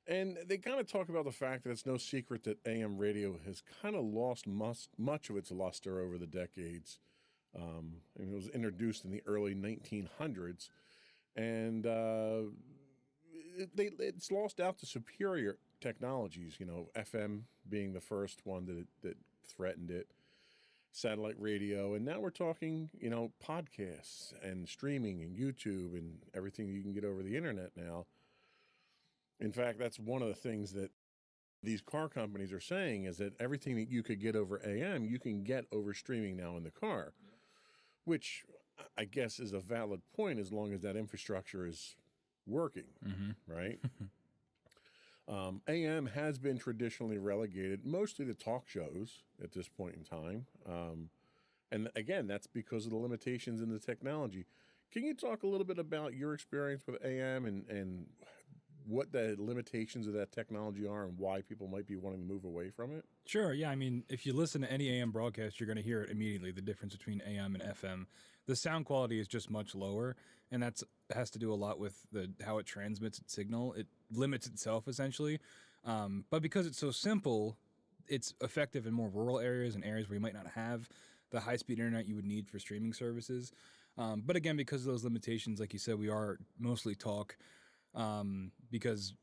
And they kind of talk about the fact that it's no secret that AM radio has kind of lost much of its luster over the decades. And it was introduced in the early 1900s. And it's lost out to superior technologies, FM being the first one that threatened it, satellite radio. And now we're talking, podcasts and streaming and YouTube and everything you can get over the internet now. In fact, that's one of the things that these car companies are saying is that everything that you could get over AM, you can get over streaming now in the car, which I guess is a valid point as long as that infrastructure is working, right? AM has been traditionally relegated mostly to talk shows at this point in time. And again, that's because of the limitations in the technology. Can you talk a little bit about your experience with AM and what the limitations of that technology are and why people might be wanting to move away from it? Sure. Yeah. I mean, if you listen to any AM broadcast, you're going to hear it immediately, the difference between AM and FM. The sound quality is just much lower, and that has to do a lot with how it transmits its signal. It limits itself, essentially. But because it's so simple, it's effective in more rural areas and areas where you might not have the high-speed internet you would need for streaming services. But again, because of those limitations, like you said, we are mostly talk. Because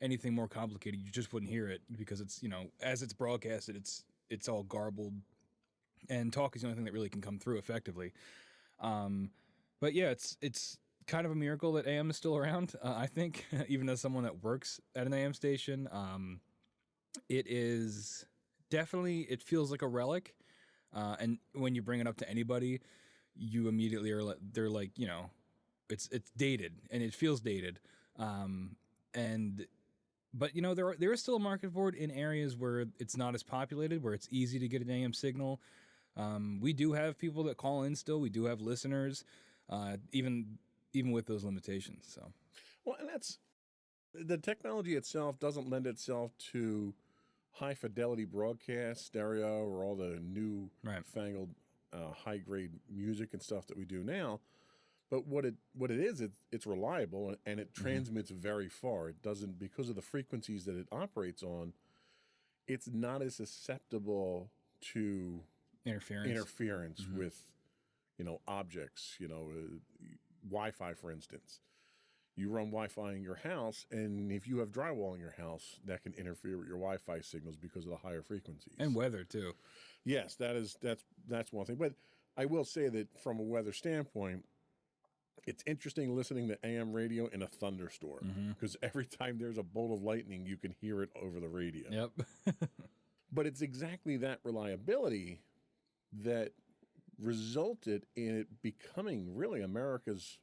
anything more complicated, you just wouldn't hear it because it's, as it's broadcasted, it's all garbled, and talk is the only thing that really can come through effectively. But yeah, it's kind of a miracle that AM is still around. I think even as someone that works at an AM station, it is definitely, it feels like a relic. And when you bring it up to anybody, you immediately they're like, it's dated and it feels dated. But there is still a market for it in areas where it's not as populated, where it's easy to get an AM signal. We do have people that call in still. We do have listeners, even with those limitations. So, well, and that's the technology itself doesn't lend itself to high fidelity broadcast, stereo, or all the new fangled high grade music and stuff that we do now. But what it is, it's reliable and it transmits very far. It doesn't, because of the frequencies that it operates on, it's not as susceptible to interference with, objects, Wi-Fi, for instance. You run Wi-Fi in your house, and if you have drywall in your house, that can interfere with your Wi-Fi signals because of the higher frequencies. And weather, too. Yes, that's one thing. But I will say that from a weather standpoint, it's interesting listening to AM radio in a thunderstorm because every time there's a bolt of lightning, you can hear it over the radio. Yep. But it's exactly that reliability that resulted in it becoming really America's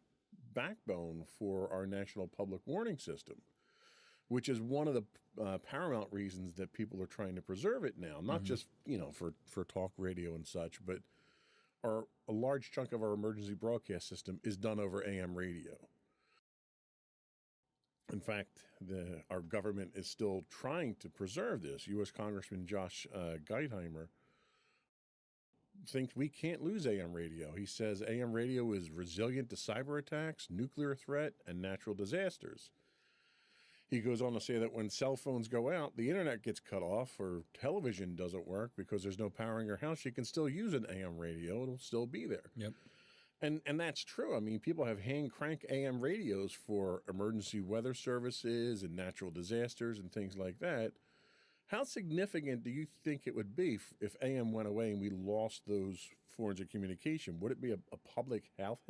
backbone for our national public warning system, which is one of the paramount reasons that people are trying to preserve it now, not just, for talk radio and such, but a large chunk of our emergency broadcast system is done over AM radio. In fact, our government is still trying to preserve this. U.S. Congressman Josh Geitheimer thinks we can't lose AM radio. He says AM radio is resilient to cyber attacks, nuclear threat, and natural disasters. He goes on to say that when cell phones go out, the internet gets cut off, or television doesn't work because there's no power in your house, you can still use an AM radio. It'll still be there. Yep. And that's true. I mean, people have hand crank AM radios for emergency weather services and natural disasters and things like that. How significant do you think it would be if AM went away and we lost those forms of communication? Would it be a public health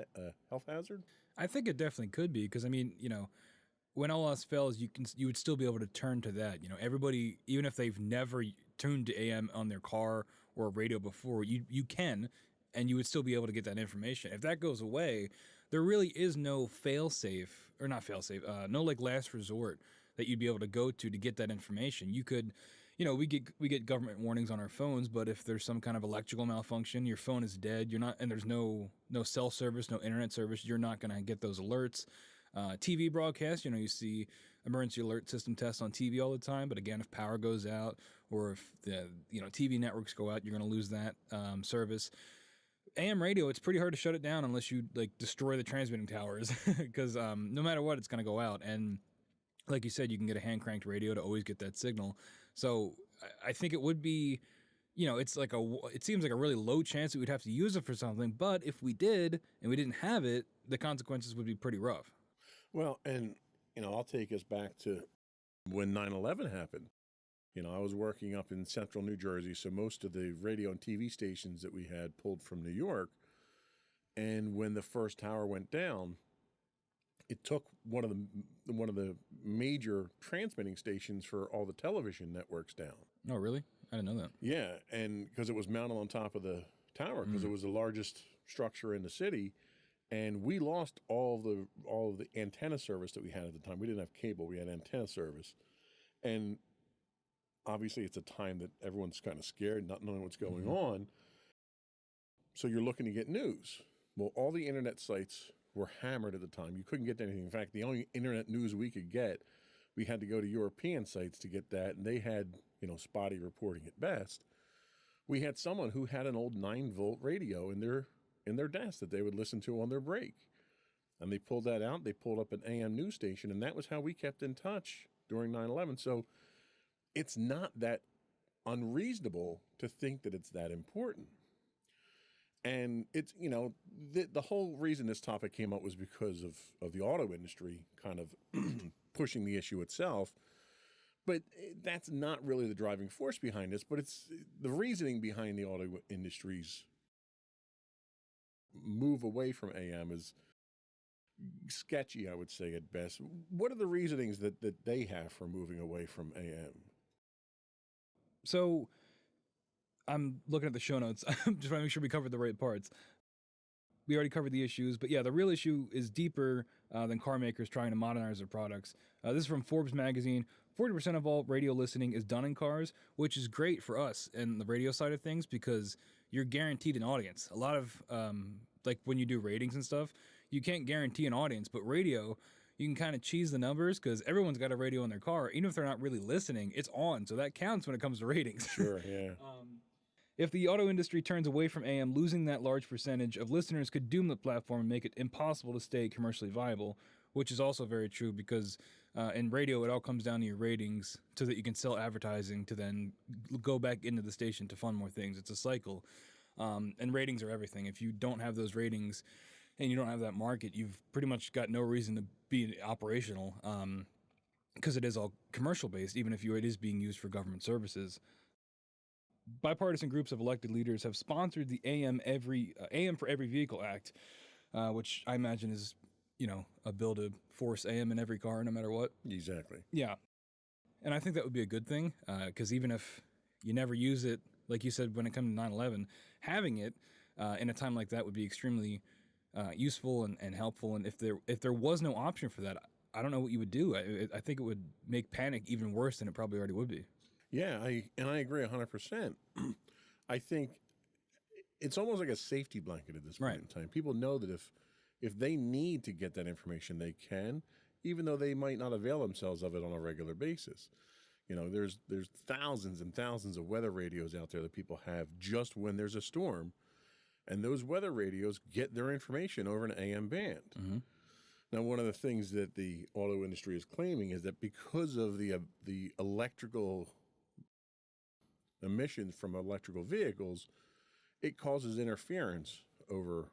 hazard? I think it definitely could be because, when all else fails, you would still be able to turn to that. Everybody, even if they've never tuned to AM on their car or a radio before, you can, and you would still be able to get that information. If that goes away, there really is no no like last resort that you'd be able to go to get that information. You could, we get government warnings on our phones, but if there's some kind of electrical malfunction, your phone is dead. And there's no cell service, no internet service. You're not going to get those alerts. TV broadcast, you see emergency alert system tests on TV all the time. But again, if power goes out or if the TV networks go out, you're going to lose that service. AM radio, it's pretty hard to shut it down unless you destroy the transmitting towers, because no matter what, it's going to go out. And like you said, you can get a hand cranked radio to always get that signal. So I think it would be, it seems like a really low chance that we'd have to use it for something. But if we did and we didn't have it, the consequences would be pretty rough. Well, and, I'll take us back to when 9/11 happened. I was working up in central New Jersey, so most of the radio and TV stations that we had pulled from New York. And when the first tower went down, it took one of the major transmitting stations for all the television networks down. Oh, really? I didn't know that. Yeah, and because it was mounted on top of the tower, because it was the largest structure in the city. And we lost all of the antenna service that we had at the time. We didn't have cable; we had antenna service, and obviously it's a time that everyone's kind of scared, not knowing what's going on. So you're looking to get news. Well, all the internet sites were hammered at the time. You couldn't get anything. In fact, the only internet news we could get, we had to go to European sites to get that, and they had spotty reporting at best. We had someone who had an old 9-volt radio in their desk that they would listen to on their break. And they pulled that out. They pulled up an AM news station, and that was how we kept in touch during 9/11. So it's not that unreasonable to think that it's that important. And it's, the whole reason this topic came up was because of the auto industry kind of pushing the issue itself. But that's not really the driving force behind this, but it's the reasoning behind the auto industry's move away from AM is sketchy, I would say at best. What are the reasonings that they have for moving away from AM? So I'm looking at the show notes. Just want to make sure we covered the right parts. We already covered the issues, but yeah, the real issue is deeper than car makers trying to modernize their products. This is from Forbes magazine. 40% of all radio listening is done in cars, which is great for us and the radio side of things because you're guaranteed an audience. A lot of, like when you do ratings and stuff, you can't guarantee an audience, but radio, you can kind of cheese the numbers because everyone's got a radio in their car. Even if they're not really listening, it's on. So that counts when it comes to ratings. Sure, yeah. If the auto industry turns away from AM, losing that large percentage of listeners could doom the platform and make it impossible to stay commercially viable, which is also very true because in radio, it all comes down to your ratings so that you can sell advertising to then go back into the station to fund more things. It's a cycle. And ratings are everything. If you don't have those ratings and you don't have that market, you've pretty much got no reason to be operational because it is all commercial based, even if it is being used for government services. Bipartisan groups of elected leaders have sponsored the AM for Every Vehicle Act, which I imagine is, a bill to force AM in every car, no matter what. Exactly. Yeah. And I think that would be a good thing, because even if you never use it, like you said, when it comes to 9/11, having it in a time like that would be extremely useful and helpful. And if there was no option for that, I don't know what you would do. I think it would make panic even worse than it probably already would be. Yeah, I agree 100%. I think it's almost like a safety blanket at this point in time. People know that if they need to get that information, they can, even though they might not avail themselves of it on a regular basis. There's thousands and thousands of weather radios out there that people have just when there's a storm, and those weather radios get their information over an AM band. Mm-hmm. Now, one of the things that the auto industry is claiming is that because of the electrical emissions from electrical vehicles, it causes interference over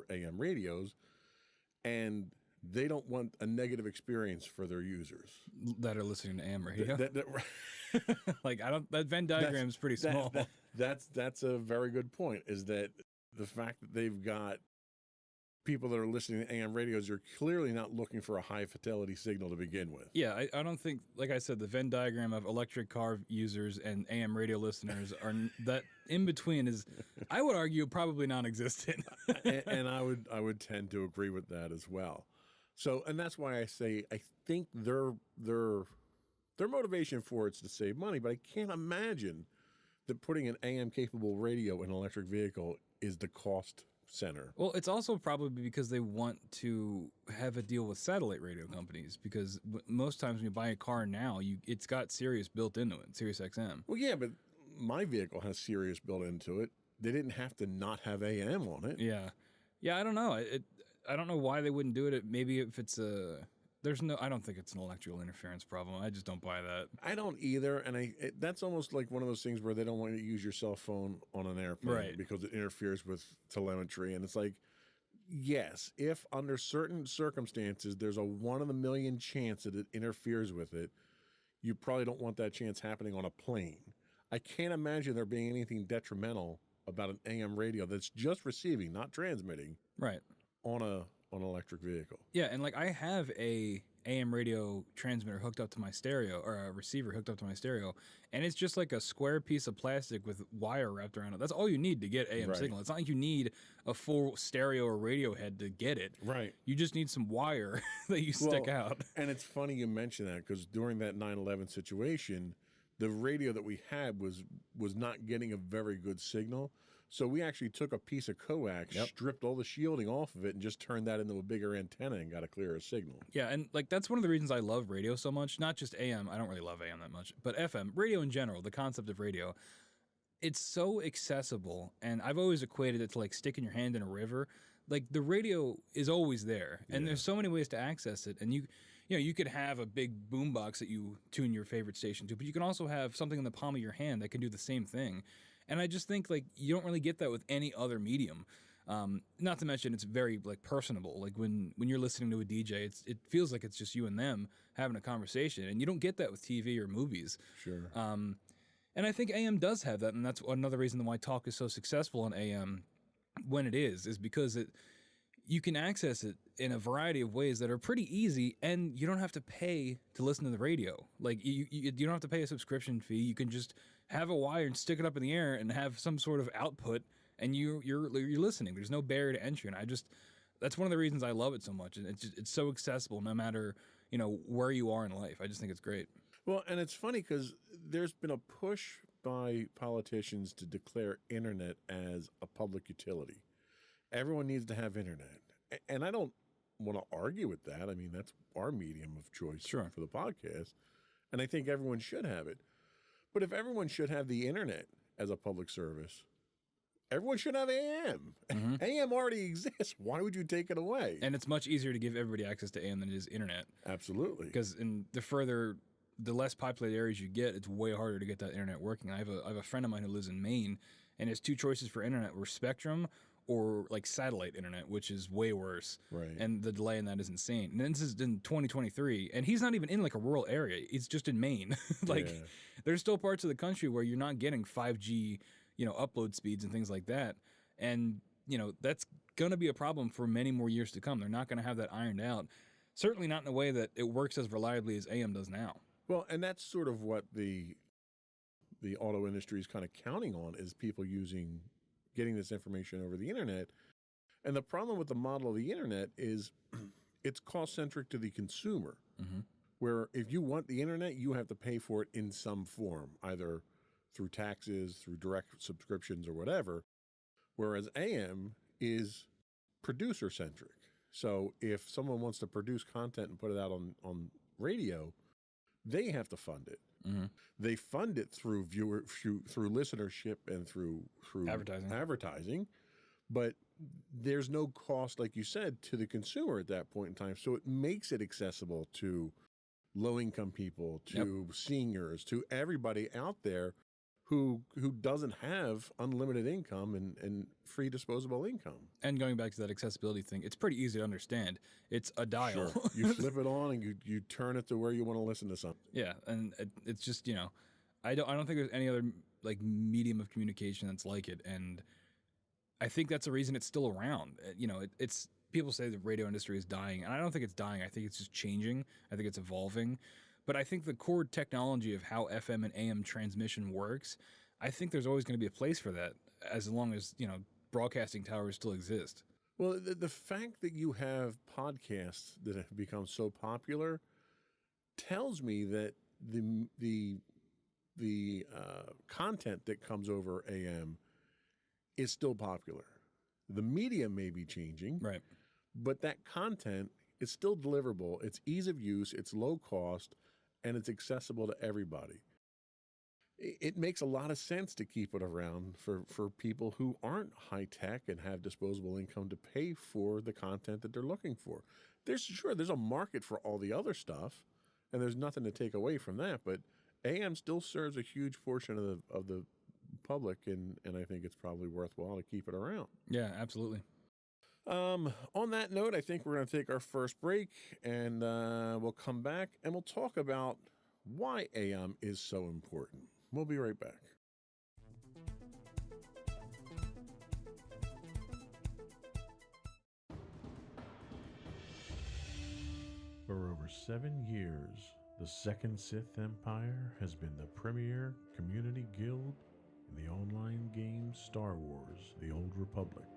AM radios, and they don't want a negative experience for their users that are listening to AM radio. Like that Venn diagram is pretty small. That's a very good point. Is that the fact that they've got people that are listening to AM radios, you're clearly not looking for a high fidelity signal to begin with. Yeah, I don't think, like I said, the Venn diagram of electric car users and AM radio listeners are that in between is, I would argue, probably non-existent. And I would tend to agree with that as well. So, and that's why I say I think their motivation for it's to save money, but I can't imagine that putting an AM capable radio in an electric vehicle is the cost center. Well, it's also probably because they want to have a deal with satellite radio companies, because most times when you buy a car now, it's got Sirius built into it, Sirius XM. Well, yeah, but my vehicle has Sirius built into it. They didn't have to not have AM on it. Yeah. I don't know. I don't know why they wouldn't do it. Maybe if it's I don't think it's an electrical interference problem. I just don't buy that. I don't either, and that's almost like one of those things where they don't want you to use your cell phone on an airplane, right, because it interferes with telemetry. And it's like, yes, if under certain circumstances there's a 1 in a million chance that it interferes with it, you probably don't want that chance happening on a plane. I can't imagine there being anything detrimental about an AM radio that's just receiving, not transmitting, right, on an electric vehicle. Yeah, and like I have a AM radio transmitter hooked up to my stereo, or a receiver hooked up to my stereo, and it's just like a square piece of plastic with wire wrapped around it. That's all you need to get AM signal. It's not like you need a full stereo or radio head to get it. Right. You just need some wire that you stick out. And it's funny you mention that, because during that 9/11 situation, the radio that we had was not getting a very good signal. So we actually took a piece of coax, stripped all the shielding off of it, and just turned that into a bigger antenna and got a clearer signal. Yeah, and like that's one of the reasons I love radio so much. Not just AM. I don't really love AM that much, but FM, radio in general, the concept of radio. It's so accessible, and I've always equated it to like sticking your hand in a river. Like the radio is always there, and there's so many ways to access it. And you could have a big boombox that you tune your favorite station to, but you can also have something in the palm of your hand that can do the same thing. And I just think like you don't really get that with any other medium. Not to mention it's very like personable. Like when you're listening to a DJ, it feels like it's just you and them having a conversation, and you don't get that with TV or movies. Sure. And I think AM does have that, and that's another reason why talk is so successful on AM when it is because you can access it in a variety of ways that are pretty easy, and you don't have to pay to listen to the radio. Like you don't have to pay a subscription fee. You can just have a wire and stick it up in the air and have some sort of output, and you're listening. There's no barrier to entry, and that's one of the reasons I love it so much. And it's so accessible no matter where you are in life. I just think it's great. Well, and it's funny because there's been a push by politicians to declare internet as a public utility. Everyone needs to have internet. And I don't want to argue with that. I mean, that's our medium of choice for the podcast. And I think everyone should have it. But if everyone should have the internet as a public service, everyone should have AM. Mm-hmm. AM already exists. Why would you take it away? And it's much easier to give everybody access to AM than it is internet. Absolutely. Because the less populated areas you get, it's way harder to get that internet working. I have a friend of mine who lives in Maine, and his two choices for internet were Spectrum or like satellite internet, which is way worse. Right. And the delay in that is insane. And this is in 2023, and he's not even in like a rural area. He's just in Maine. There's still parts of the country where you're not getting 5G, upload speeds and things like that. And, that's going to be a problem for many more years to come. They're not going to have that ironed out. Certainly not in a way that it works as reliably as AM does now. Well, and that's sort of what the auto industry is kind of counting on, is people getting this information over the internet. And the problem with the model of the internet is it's cost-centric to the consumer, where if you want the internet, you have to pay for it in some form, either through taxes, through direct subscriptions, or whatever, whereas AM is producer-centric. So if someone wants to produce content and put it out on radio, they have to fund it. Mm-hmm. They fund it through through listenership and through advertising, but there's no cost, like you said, to the consumer at that point in time. So it makes it accessible to low-income people, to seniors, to everybody out there who doesn't have unlimited income and free disposable income. And going back to that accessibility thing, it's pretty easy to understand. It's a dial. Sure. You flip it on and you turn it to where you want to listen to something. Yeah, and it's just, I don't think there's any other like medium of communication that's like it, and I think that's the reason it's still around. It's people say the radio industry is dying, and I don't think it's dying. I think it's just changing. I think it's evolving. But I think the core technology of how FM and AM transmission works, I think there's always going to be a place for that as long as, broadcasting towers still exist. Well, the fact that you have podcasts that have become so popular tells me that the content that comes over AM is still popular. The media may be changing, Right. but that content is still deliverable. It's ease of use, it's low cost, and it's accessible to everybody. It makes a lot of sense to keep it around for people who aren't high tech and have disposable income to pay for the content that they're looking for. There's a market for all the other stuff, and there's nothing to take away from that. But AM still serves a huge portion of the public, and I think it's probably worthwhile to keep it around. Yeah, absolutely. On that note, I think we're going to take our first break, and we'll come back and we'll talk about why AM is so important. We'll be right back. For over 7 years, the Second Sith Empire has been the premier community guild in the online game Star Wars: The Old Republic.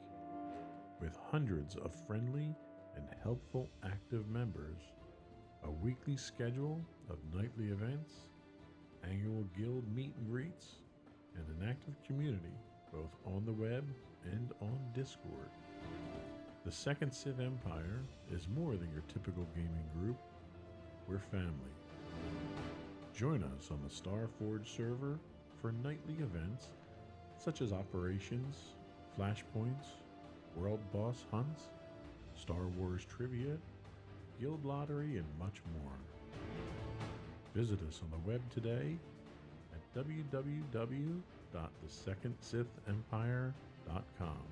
With hundreds of friendly and helpful active members, a weekly schedule of nightly events, annual guild meet and greets, and an active community both on the web and on Discord. The Second Sith Empire is more than your typical gaming group. We're family. Join us on the Starforge server for nightly events such as operations, flashpoints, world boss hunts, Star Wars trivia, guild lottery, and much more. Visit us on the web today at www.thesecondsithempire.com.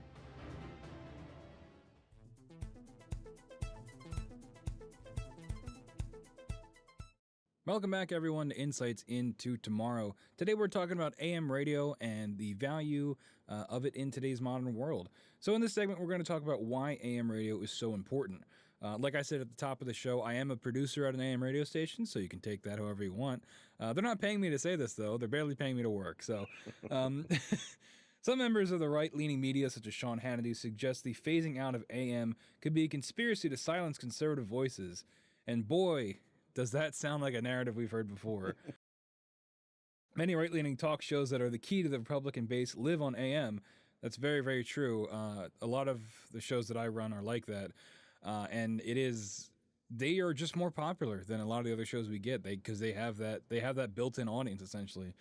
Welcome back, everyone, to Insights into Tomorrow. Today we're talking about AM radio and the value of it in today's modern world. So in this segment, we're going to talk about why AM radio is so important. Like I said at the top of the show, I am a producer at an AM radio station, so you can take that however you want. They're not paying me to say this, though. They're barely paying me to work. So some members of the right-leaning media, such as Sean Hannity, suggest the phasing out of AM could be a conspiracy to silence conservative voices. And boy, does that sound like a narrative we've heard before. Many right-leaning talk shows that are the key to the Republican base live on AM. That's very, very true. A lot of the shows that I run are like that. And they are just more popular than a lot of the other shows we get because they have that built-in audience, essentially.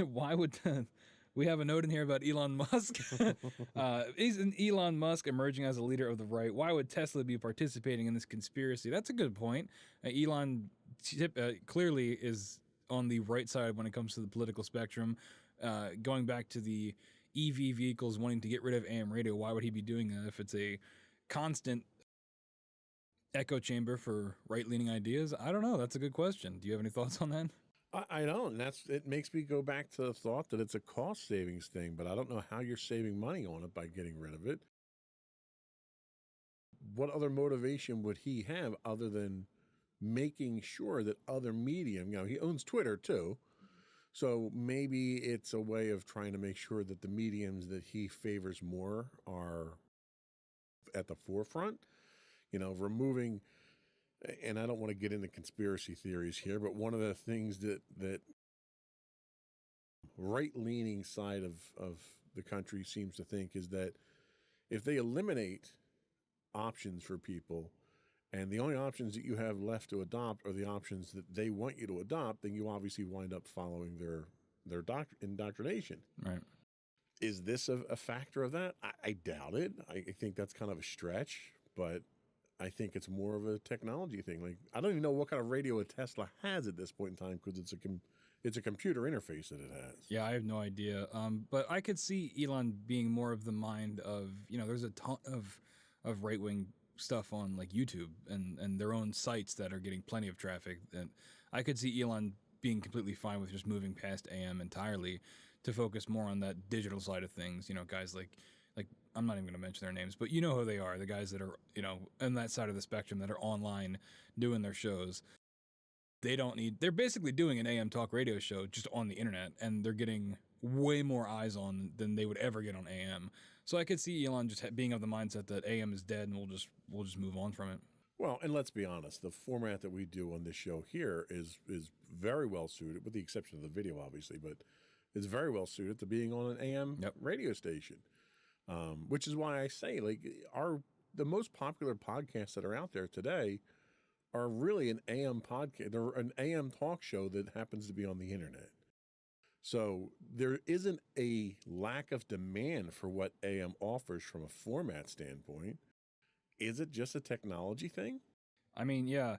Why would we have a note in here about Elon Musk? Isn't Elon Musk emerging as a leader of the right? Why would Tesla be participating in this conspiracy? That's a good point. Elon clearly is on the right side when it comes to the political spectrum. Going back to the EV vehicles wanting to get rid of AM radio, why would he be doing that if it's a constant echo chamber for right-leaning ideas? I don't know. That's a good question. Do you have any thoughts on that? I don't. It makes me go back to the thought that it's a cost savings thing, but I don't know how you're saving money on it by getting rid of it. What other motivation would he have other than making sure that other medium, he owns Twitter too. So maybe it's a way of trying to make sure that the mediums that he favors more are at the forefront, removing. And I don't want to get into conspiracy theories here, but one of the things that right-leaning side of the country seems to think is that if they eliminate options for people and the only options that you have left to adopt are the options that they want you to adopt, then you obviously wind up following their indoctrination. Right. Is this a factor of that? I doubt it. I think that's kind of a stretch, but I think it's more of a technology thing. Like, I don't even know what kind of radio a Tesla has at this point in time because it's a computer interface that it has. Yeah, I have no idea. But I could see Elon being more of the mind of, there's a ton of right-wing stuff on like YouTube and their own sites that are getting plenty of traffic. And I could see Elon being completely fine with just moving past AM entirely to focus more on that digital side of things. Guys like I'm not even going to mention their names, but you know who they are, the guys that are, on that side of the spectrum that are online doing their shows. They're basically doing an AM talk radio show just on the internet, and they're getting way more eyes on than they would ever get on AM. So I could see Elon just being of the mindset that AM is dead and we'll just move on from it. Well, and let's be honest, the format that we do on this show here is very well suited, with the exception of the video, obviously, but it's very well suited to being on an AM radio station, which is why I say, like, the most popular podcasts that are out there today are really an AM podcast. They're an AM talk show that happens to be on the internet. So there isn't a lack of demand for what AM offers from a format standpoint. Is it just a technology thing? I mean, yeah.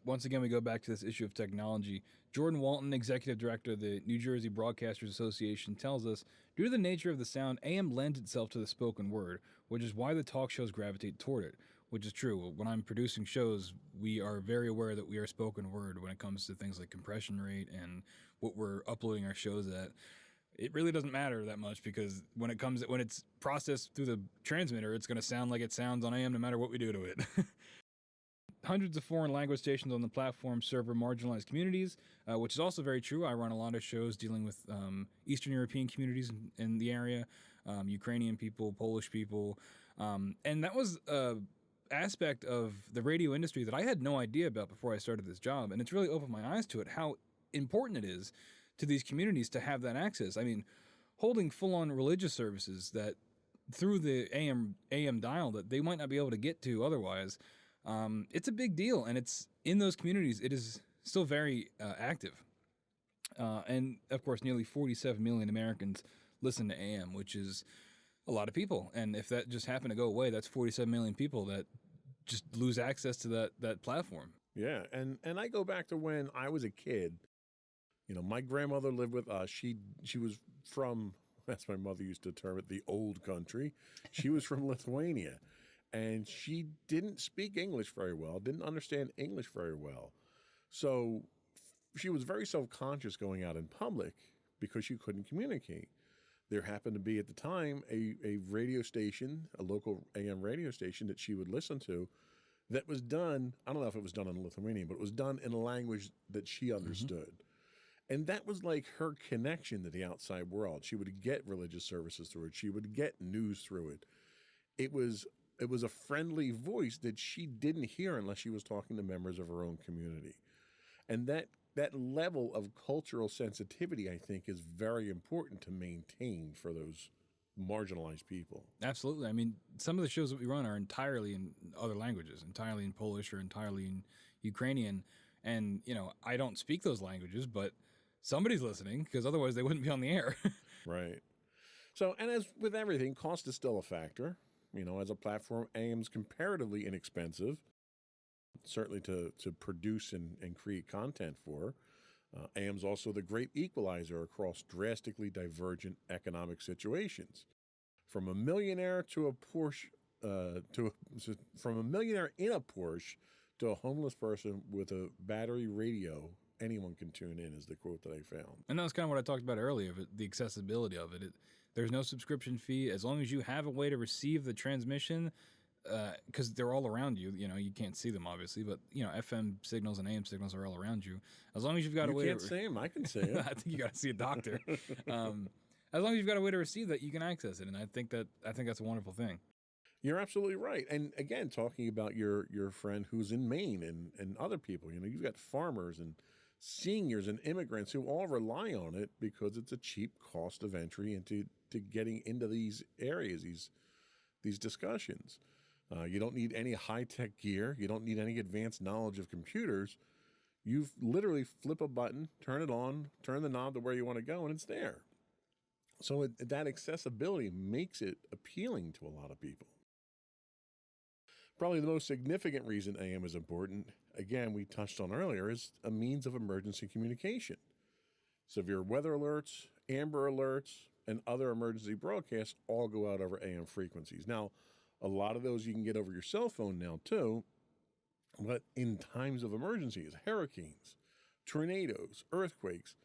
Once again, we go back to this issue of technology. Jordan Walton, executive director of the New Jersey Broadcasters Association, tells us, due to the nature of the sound, AM lends itself to the spoken word, which is why the talk shows gravitate toward it, which is true. When I'm producing shows, we are very aware that we are spoken word when it comes to things like compression rate and what we're uploading our shows at. It really doesn't matter that much, because when it's processed through the transmitter, it's going to sound like it sounds on AM no matter what we do to it. Hundreds of foreign language stations on the platform serve marginalized communities, which is also very true. I run a lot of shows dealing with Eastern European communities in the area, Ukrainian people, Polish people, and that was an aspect of the radio industry that I had no idea about before I started this job, and it's really opened my eyes to it, how important it is to these communities to have that access. I mean, holding full-on religious services that through the AM dial that they might not be able to get to otherwise. It's a big deal, and it's in those communities. It is still very active, and of course, nearly 47 million Americans listen to AM, which is a lot of people. And if that just happened to go away, that's 47 million people that just lose access to that platform. Yeah, and I go back to when I was a kid. My grandmother lived with us. She was from, as my mother used to term it, the old country. She was from Lithuania. And she didn't speak English very well, didn't understand English very well. So she was very self-conscious going out in public because she couldn't communicate. There happened to be at the time a radio station, a local AM radio station that she would listen to that was done, I don't know if it was done in Lithuanian, but it was done in a language that she understood. Mm-hmm. And that was like her connection to the outside world. She would get religious services through it. She would get news through it. It was a friendly voice that she didn't hear unless she was talking to members of her own community. And that level of cultural sensitivity, I think, is very important to maintain for those marginalized people. Absolutely. I mean, some of the shows that we run are entirely in other languages, entirely in Polish or entirely in Ukrainian. And, I don't speak those languages, but somebody's listening, because otherwise they wouldn't be on the air. Right. So, and as with everything, cost is still a factor. As a platform, AM's comparatively inexpensive, certainly to produce and create content for. AM's also the great equalizer across drastically divergent economic situations. From a millionaire to a Porsche, from a millionaire in a Porsche to a homeless person with a battery radio, anyone can tune in, is the quote that I found. And that's kind of what I talked about earlier, the accessibility of it. There's no subscription fee. As long as you have a way to receive the transmission, because they're all around you. You can't see them, obviously, but, FM signals and AM signals are all around you. As long as you've got a way to... You can't see them. I can see them. I think you got to see a doctor. As long as you've got a way to receive that, you can access it. And I think that's a wonderful thing. You're absolutely right. And again, talking about your friend who's in Maine and other people, you've got farmers and seniors and immigrants who all rely on it because it's a cheap cost of entry into getting into these areas, these discussions. You don't need any high-tech gear. You don't need any advanced knowledge of computers. You literally flip a button, turn it on, turn the knob to where you want to go, and it's there. So that accessibility makes it appealing to a lot of people. Probably the most significant reason AM is important, again, we touched on earlier, is a means of emergency communication. Severe weather alerts, Amber alerts, and other emergency broadcasts all go out over AM frequencies. Now, a lot of those you can get over your cell phone now too, but in times of emergencies, hurricanes, tornadoes, earthquakes,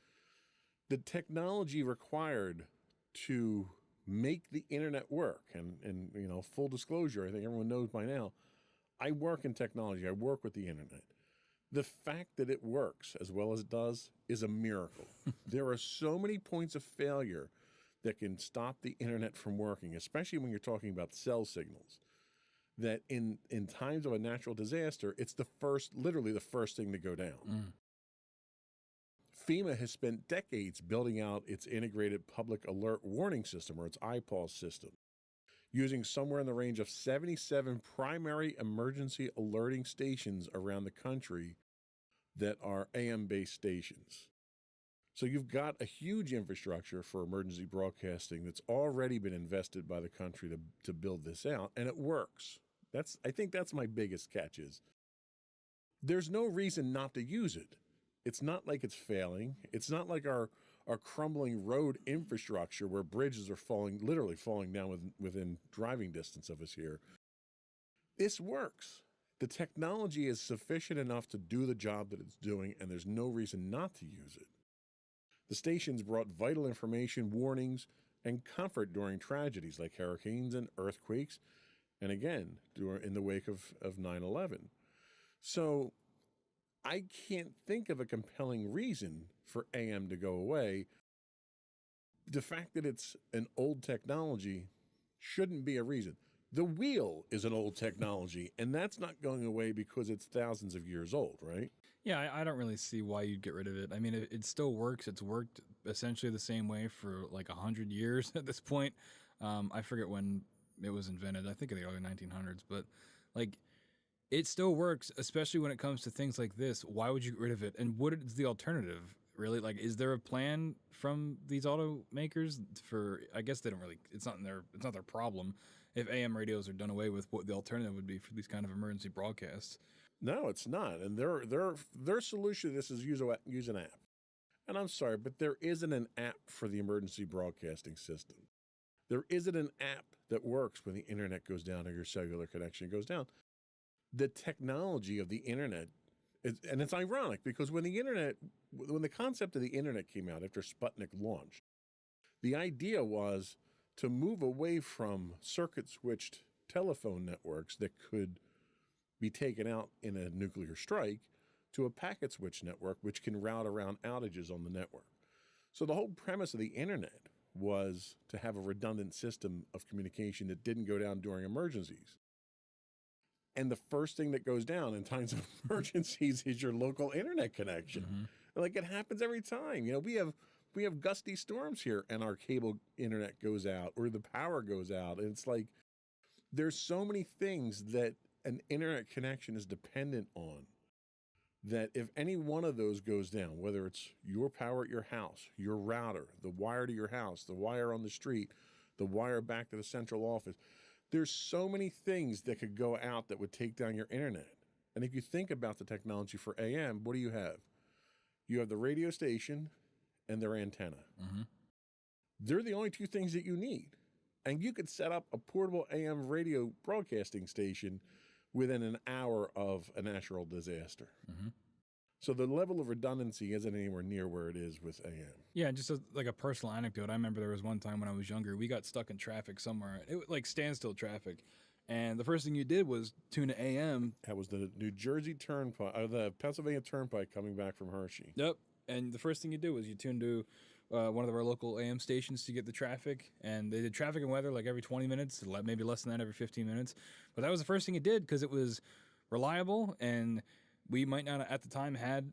the technology required to make the internet work. And you know, full disclosure, I think everyone knows by now, I work in technology. I work with the internet. The fact that it works as well as it does is a miracle. There are so many points of failure that can stop the internet from working, especially when you're talking about cell signals, that in times of a natural disaster, it's literally the first thing to go down. FEMA has spent decades building out its integrated public alert warning system, or its IPAWS system, using somewhere in the range of 77 primary emergency alerting stations around the country that are AM-based stations. So you've got a huge infrastructure for emergency broadcasting that's already been invested by the country to build this out, and it works. I think that's my biggest catch is there's no reason not to use it. It's not like it's failing. It's not like our crumbling road infrastructure where bridges are literally falling down within driving distance of us here. This works. The technology is sufficient enough to do the job that it's doing, and there's no reason not to use it. The stations brought vital information, warnings, and comfort during tragedies like hurricanes and earthquakes, and again, in the wake of 9/11. So I can't think of a compelling reason for AM to go away. The fact that it's an old technology shouldn't be a reason. The wheel is an old technology, and that's not going away because it's thousands of years old, right? Yeah, I don't really see why you'd get rid of it. I mean, it still works. It's worked essentially the same way for like 100 years at this point. I forget when it was invented. I think in the early 1900s, but like it still works, especially when it comes to things like this. Why would you get rid of it? And what is the alternative? Really, like, is there a plan from these automakers for? I guess they don't really. It's not their problem if AM radios are done away with. What the alternative would be for these kind of emergency broadcasts? No, it's not. And their solution to this is use an app. And I'm sorry, but there isn't an app for the emergency broadcasting system. There isn't an app that works when the internet goes down or your cellular connection goes down. The technology of the internet, and it's ironic because when the concept of the internet came out after Sputnik launched, the idea was to move away from circuit-switched telephone networks that could be taken out in a nuclear strike to a packet switch network which can route around outages on the network. So the whole premise of the internet was to have a redundant system of communication that didn't go down during emergencies. And the first thing that goes down in times of emergencies is your local internet connection. Mm-hmm. Like it happens every time. You know, we have gusty storms here and our cable internet goes out or the power goes out. And it's like there's so many things that an internet connection is dependent on that if any one of those goes down, whether it's your power at your house, your router, the wire to your house, the wire on the street, the wire back to the central office, there's so many things that could go out that would take down your internet. And if you think about the technology for AM, what do you have? You have the radio station and their antenna. Mm-hmm. They're the only two things that you need. And you could set up a portable AM radio broadcasting station within an hour of a natural disaster. Mm-hmm. So the level of redundancy isn't anywhere near where it is with AM. Yeah, just like a personal anecdote, I remember there was one time when I was younger, we got stuck in traffic somewhere. It was like standstill traffic. And the first thing you did was tune to AM. That was the New Jersey Turnpike, or the Pennsylvania Turnpike coming back from Hershey. Yep. And the first thing you do was you tuned to one of our local AM stations to get the traffic. And they did traffic and weather like every 20 minutes, maybe less than that, every 15 minutes. But that was the first thing it did because it was reliable, and we might not at the time had,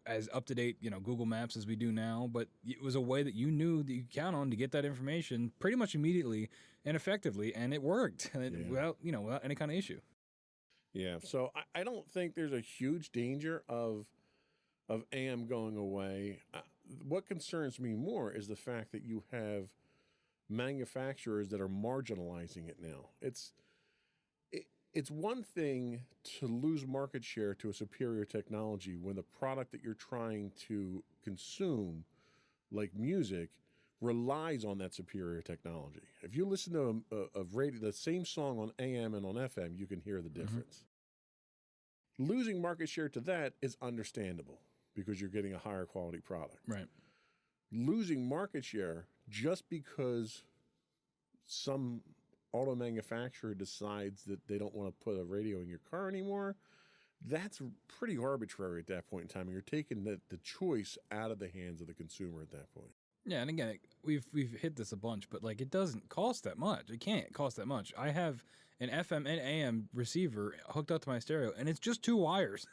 as up-to-date, Google Maps as we do now, but it was a way that you knew that you could count on to get that information pretty much immediately and effectively, and it worked without any kind of issue. Yeah, so I don't think there's a huge danger of AM going away. What concerns me more is the fact that you have manufacturers that are marginalizing it now. It's one thing to lose market share to a superior technology when the product that you're trying to consume, like music, relies on that superior technology. If you listen to a radio, the same song on AM and on FM, you can hear the difference. Mm-hmm. Losing market share to that is understandable because you're getting a higher quality product. Right. Losing market share just because some auto manufacturer decides that they don't want to put a radio in your car anymore, that's pretty arbitrary at that point in time. You're taking the choice out of the hands of the consumer at that point. Yeah, and again, we've hit this a bunch, but like it doesn't cost that much. It can't cost that much. I have an FM and AM receiver hooked up to my stereo, and it's just 2 wires.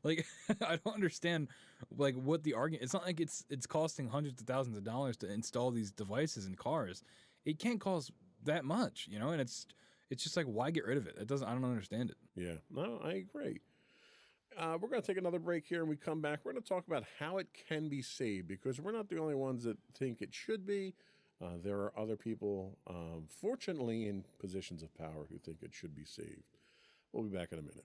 Like I don't understand like what the argument. It's not like it's costing hundreds of thousands of dollars to install these devices in cars. It can't cost that much, you know. And it's just like, why get rid of it? I don't understand it. Yeah, no, I agree. We're going to take another break here, and we come back. We're going to talk about how it can be saved, because we're not the only ones that think it should be. There are other people, fortunately, in positions of power who think it should be saved. We'll be back in a minute.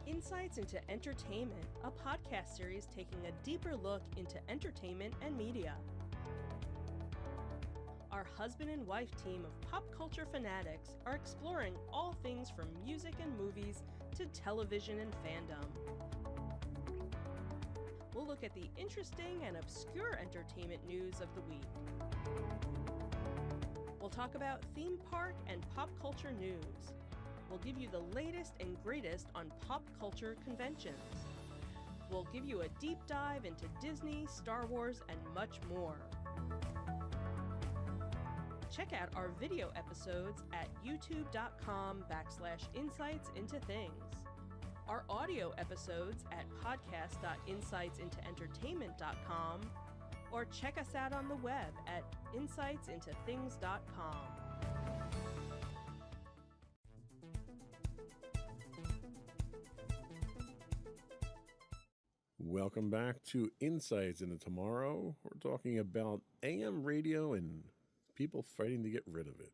Insights into Entertainment, a podcast series taking a deeper look into entertainment and media. Our husband and wife team of pop culture fanatics are exploring all things from music and movies to television and fandom. We'll look at the interesting and obscure entertainment news of the week. We'll talk about theme park and pop culture news. We'll give you the latest and greatest on pop culture conventions. We'll give you a deep dive into Disney, Star Wars, and much more. Check out our video episodes at youtube.com/insightsintothings. Our audio episodes at podcast.insightsintoentertainment.com, or check us out on the web at insightsintothings.com. Welcome back to Insights into Tomorrow. We're talking about AM radio and people fighting to get rid of it.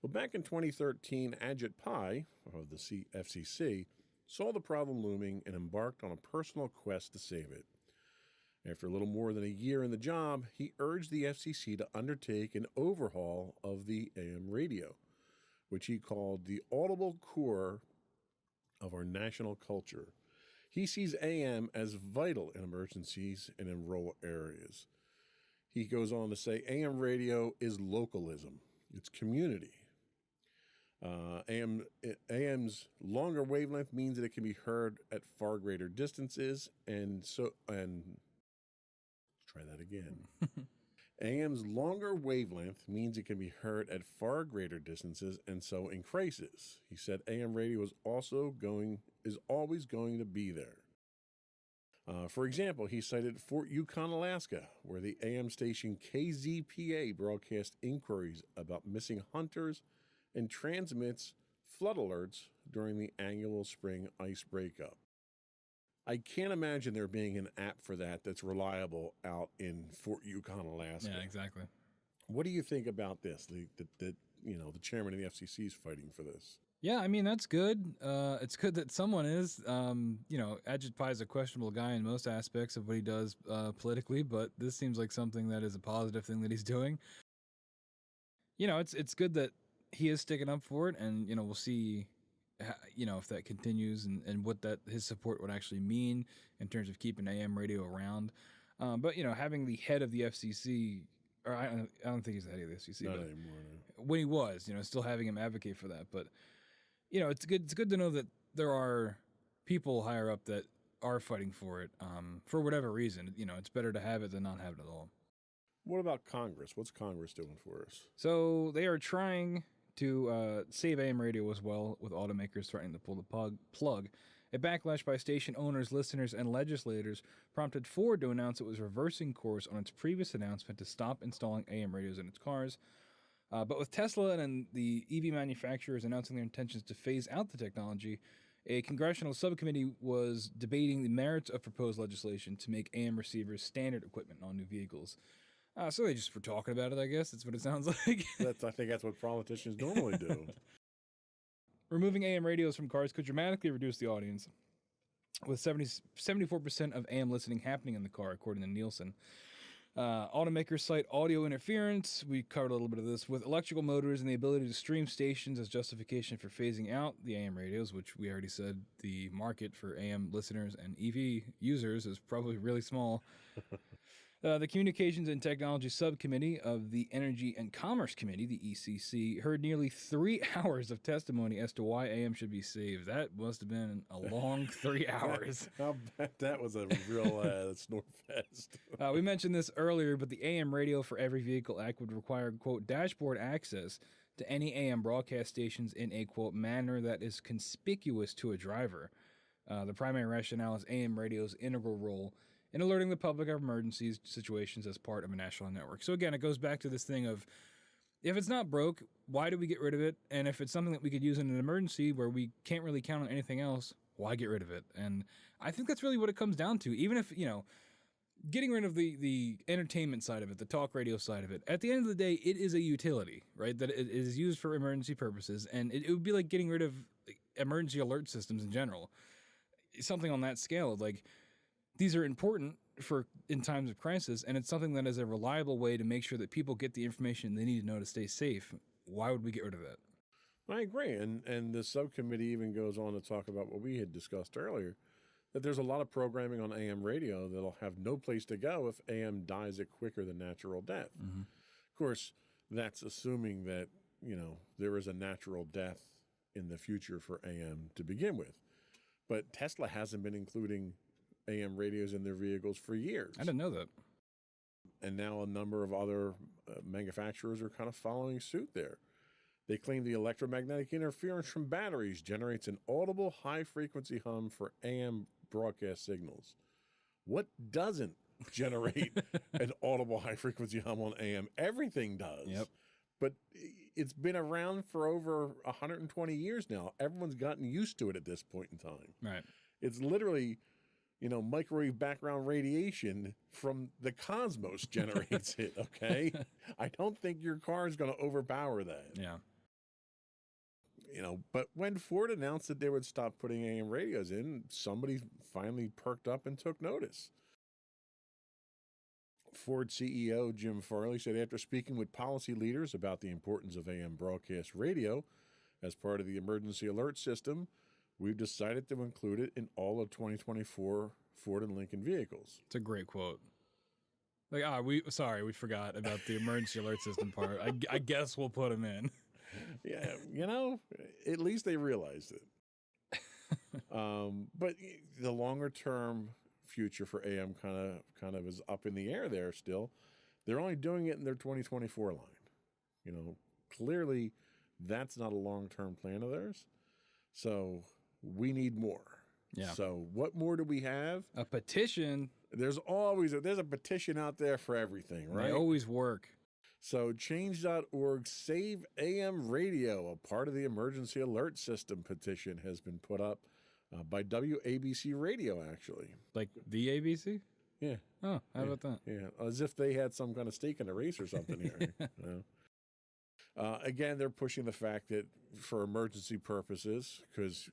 Well, back in 2013, Ajit Pai of the FCC saw the problem looming and embarked on a personal quest to save it. After a little more than a year in the job, he urged the FCC to undertake an overhaul of the AM radio, which he called the audible core of our national culture. He sees AM as vital in emergencies and in rural areas. He goes on to say AM radio is localism. It's community. AM's longer wavelength means that it can be heard at far greater distances, try that again. AM's longer wavelength means it can be heard at far greater distances, and so increases. He said AM radio is always going to be there. For example, he cited Fort Yukon, Alaska, where the AM station KZPA broadcasts inquiries about missing hunters and transmits flood alerts during the annual spring ice breakup. I can't imagine there being an app for that that's reliable out in Fort Yukon, Alaska. Yeah, exactly. What do you think about this? The chairman of the FCC is fighting for this. Yeah, I mean, that's good. It's good that someone is. Ajit Pai is a questionable guy in most aspects of what he does politically, but this seems like something that is a positive thing that he's doing. It's good that he is sticking up for it, and, we'll see, if that continues and what his support would actually mean in terms of keeping AM radio around. But having the head of the FCC, or I don't think he's the head of the FCC. Not anymore. No. When he was, still having him advocate for that, but. It's good. It's good to know that there are people higher up that are fighting for it for whatever reason. It's better to have it than not have it at all. What about Congress? What's Congress doing for us? So they are trying to save AM radio as well, with automakers threatening to pull the plug. A backlash by station owners, listeners, and legislators prompted Ford to announce it was reversing course on its previous announcement to stop installing AM radios in its cars. But with Tesla and the EV manufacturers announcing their intentions to phase out the technology, a congressional subcommittee was debating the merits of proposed legislation to make AM receivers standard equipment on new vehicles. So they just were talking about it, I guess. That's what it sounds like. I think that's what politicians normally do. Removing AM radios from cars could dramatically reduce the audience, with 74% of AM listening happening in the car, according to Nielsen. Automakers cite audio interference. We covered a little bit of this with electrical motors and the ability to stream stations as justification for phasing out the AM radios, which we already said the market for AM listeners and EV users is probably really small. The Communications and Technology Subcommittee of the Energy and Commerce Committee, the ECC, heard nearly 3 hours of testimony as to why AM should be saved. That must have been a long 3 hours. I'll bet that was a real snore fest. We mentioned this earlier, but the AM Radio for Every Vehicle Act would require, quote, dashboard access to any AM broadcast stations in a, quote, manner that is conspicuous to a driver. The primary rationale is AM radio's integral role in alerting the public of emergency situations as part of a national network. So again, it goes back to this thing of, if it's not broke, why do we get rid of it? And if it's something that we could use in an emergency where we can't really count on anything else, why get rid of it? And I think that's really what it comes down to. Even if, getting rid of the entertainment side of it, the talk radio side of it, at the end of the day, it is a utility, right? That it is used for emergency purposes. And it would be like getting rid of emergency alert systems in general. Something on that scale, like, these are important for in times of crisis, and it's something that is a reliable way to make sure that people get the information they need to know to stay safe. Why would we get rid of that? I agree. And the subcommittee even goes on to talk about what we had discussed earlier, that there's a lot of programming on AM radio that'll have no place to go if AM dies a quicker than natural death. Mm-hmm. Of course, that's assuming that, there is a natural death in the future for AM to begin with. But Tesla hasn't been including AM radios in their vehicles for years. I didn't know that. And now a number of other manufacturers are kind of following suit there. They claim the electromagnetic interference from batteries generates an audible high-frequency hum for AM broadcast signals. What doesn't generate an audible high-frequency hum on AM? Everything does. Yep. But it's been around for over 120 years now. Everyone's gotten used to it at this point in time. Right. It's literally, microwave background radiation from the cosmos generates it, okay? I don't think your car is going to overpower that. Yeah. But when Ford announced that they would stop putting AM radios in, somebody finally perked up and took notice. Ford CEO Jim Farley said after speaking with policy leaders about the importance of AM broadcast radio as part of the emergency alert system, we've decided to include it in all of 2024 Ford and Lincoln vehicles. It's a great quote. Like, we forgot about the emergency alert system part. I guess we'll put them in. Yeah, at least they realized it. But the longer term future for AM kind of is up in the air there still. They're only doing it in their 2024 line. Clearly that's not a long-term plan of theirs. So we need more. Yeah. So what more do we have? A petition. There's a petition out there for everything, right? They always work. So change.org Save AM Radio, a part of the emergency alert system petition, has been put up by WABC Radio, actually. Like the ABC? Yeah. Oh, how about that? Yeah, as if they had some kind of stake in the race or something here. Again, they're pushing the fact that for emergency purposes, because,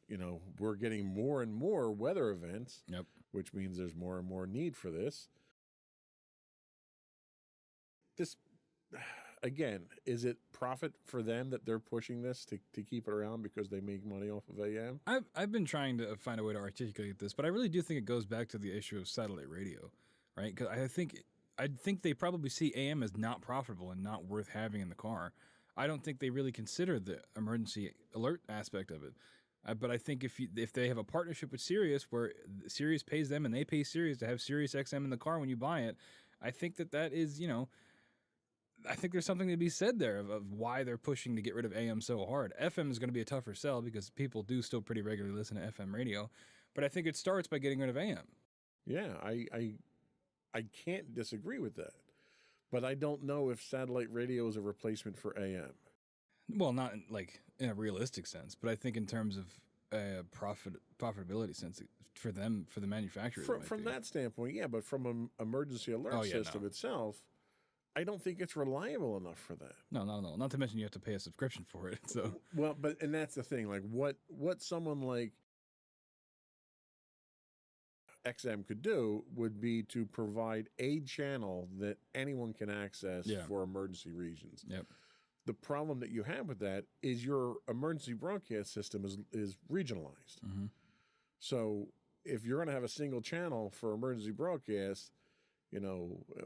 we're getting more and more weather events, yep, which means there's more and more need for this. This, again, is it profit for them that they're pushing this to keep it around because they make money off of AM? I've been trying to find a way to articulate this, but I really do think it goes back to the issue of satellite radio, right? Because I think they probably see AM as not profitable and not worth having in the car. I don't think they really consider the emergency alert aspect of it. But I think if they have a partnership with Sirius where Sirius pays them and they pay Sirius to have Sirius XM in the car when you buy it, I think that is, I think there's something to be said there of why they're pushing to get rid of AM so hard. FM is going to be a tougher sell because people do still pretty regularly listen to FM radio. But I think it starts by getting rid of AM. Yeah, I can't disagree with that. But I don't know if satellite radio is a replacement for AM. Well, not in a realistic sense, but I think in terms of profitability sense for them, for the manufacturers. From that standpoint, yeah, but from an emergency alert system itself, I don't think it's reliable enough for that. No. Not to mention you have to pay a subscription for it. So and that's the thing. Like what someone like XM could do would be to provide a channel that anyone can access for emergency regions. Yep. The problem that you have with that is your emergency broadcast system is regionalized. Mm-hmm. So if you're going to have a single channel for emergency broadcast,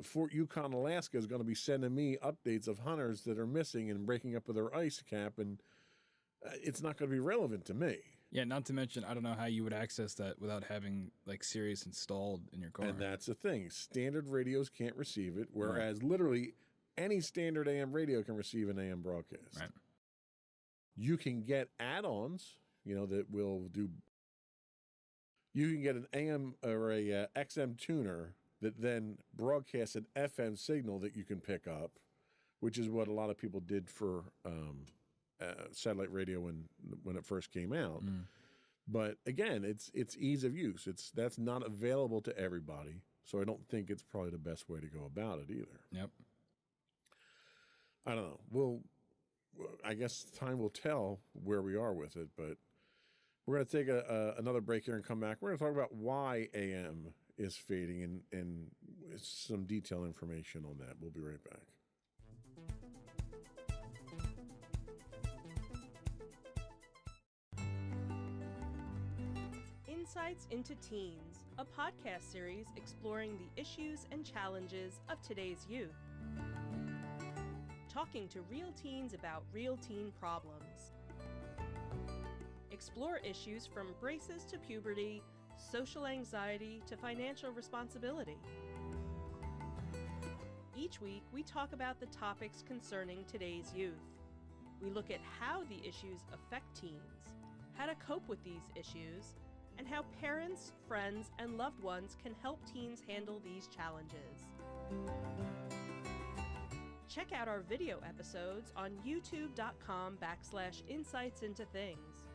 Fort Yukon, Alaska is going to be sending me updates of hunters that are missing and breaking up with their ice cap, and it's not going to be relevant to me. Yeah, not to mention, I don't know how you would access that without having like Sirius installed in your car. And that's the thing. Standard radios can't receive it, whereas literally any standard AM radio can receive an AM broadcast. Right. You can get add-ons, that will do. You can get an AM or a XM tuner that then broadcasts an FM signal that you can pick up, which is what a lot of people did for satellite radio when it first came out. But again, it's ease of use. That's not available to everybody, so I don't think it's probably the best way to go about it either. Yep. I don't know. I guess time will tell where we are with it, but we're going to take another break here and come back. We're going to talk about why AM is fading and some detailed information on that. We'll be right back. Insights into Teens, a podcast series exploring the issues and challenges of today's youth. Talking to real teens about real teen problems. Explore issues from braces to puberty, social anxiety to financial responsibility. Each week, we talk about the topics concerning today's youth. We look at how the issues affect teens, how to cope with these issues, and how parents, friends, and loved ones can help teens handle these challenges. Check out our video episodes on youtube.com/insightsintothings.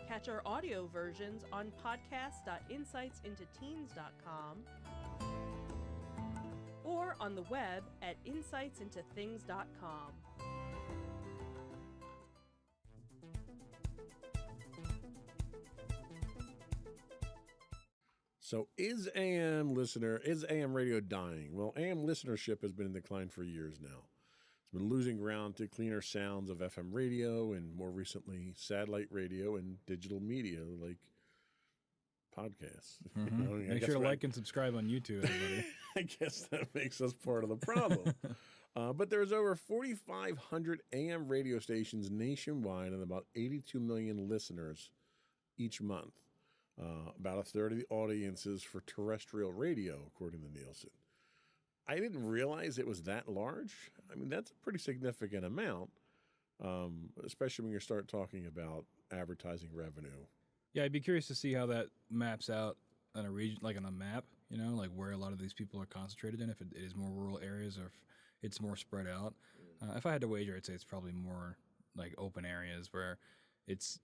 Catch our audio versions on podcast.insightsintoteens.com or on the web at insightsintothings.com. So is AM radio dying? Well, AM listenership has been in decline for years now. It's been losing ground to cleaner sounds of FM radio and more recently satellite radio and digital media like podcasts. Mm-hmm. Make sure to like and subscribe on YouTube, everybody. I guess that makes us part of the problem. But there's over 4,500 AM radio stations nationwide and about 82 million listeners each month. About a third of the audiences for terrestrial radio, according to Nielsen. I didn't realize it was that large. I mean, that's a pretty significant amount, especially when you start talking about advertising revenue. Yeah, I'd be curious to see how that maps out on a region, like on a map, like where a lot of these people are concentrated in, if it is more rural areas or if it's more spread out. If I had to wager, I'd say it's probably more like open areas where it's,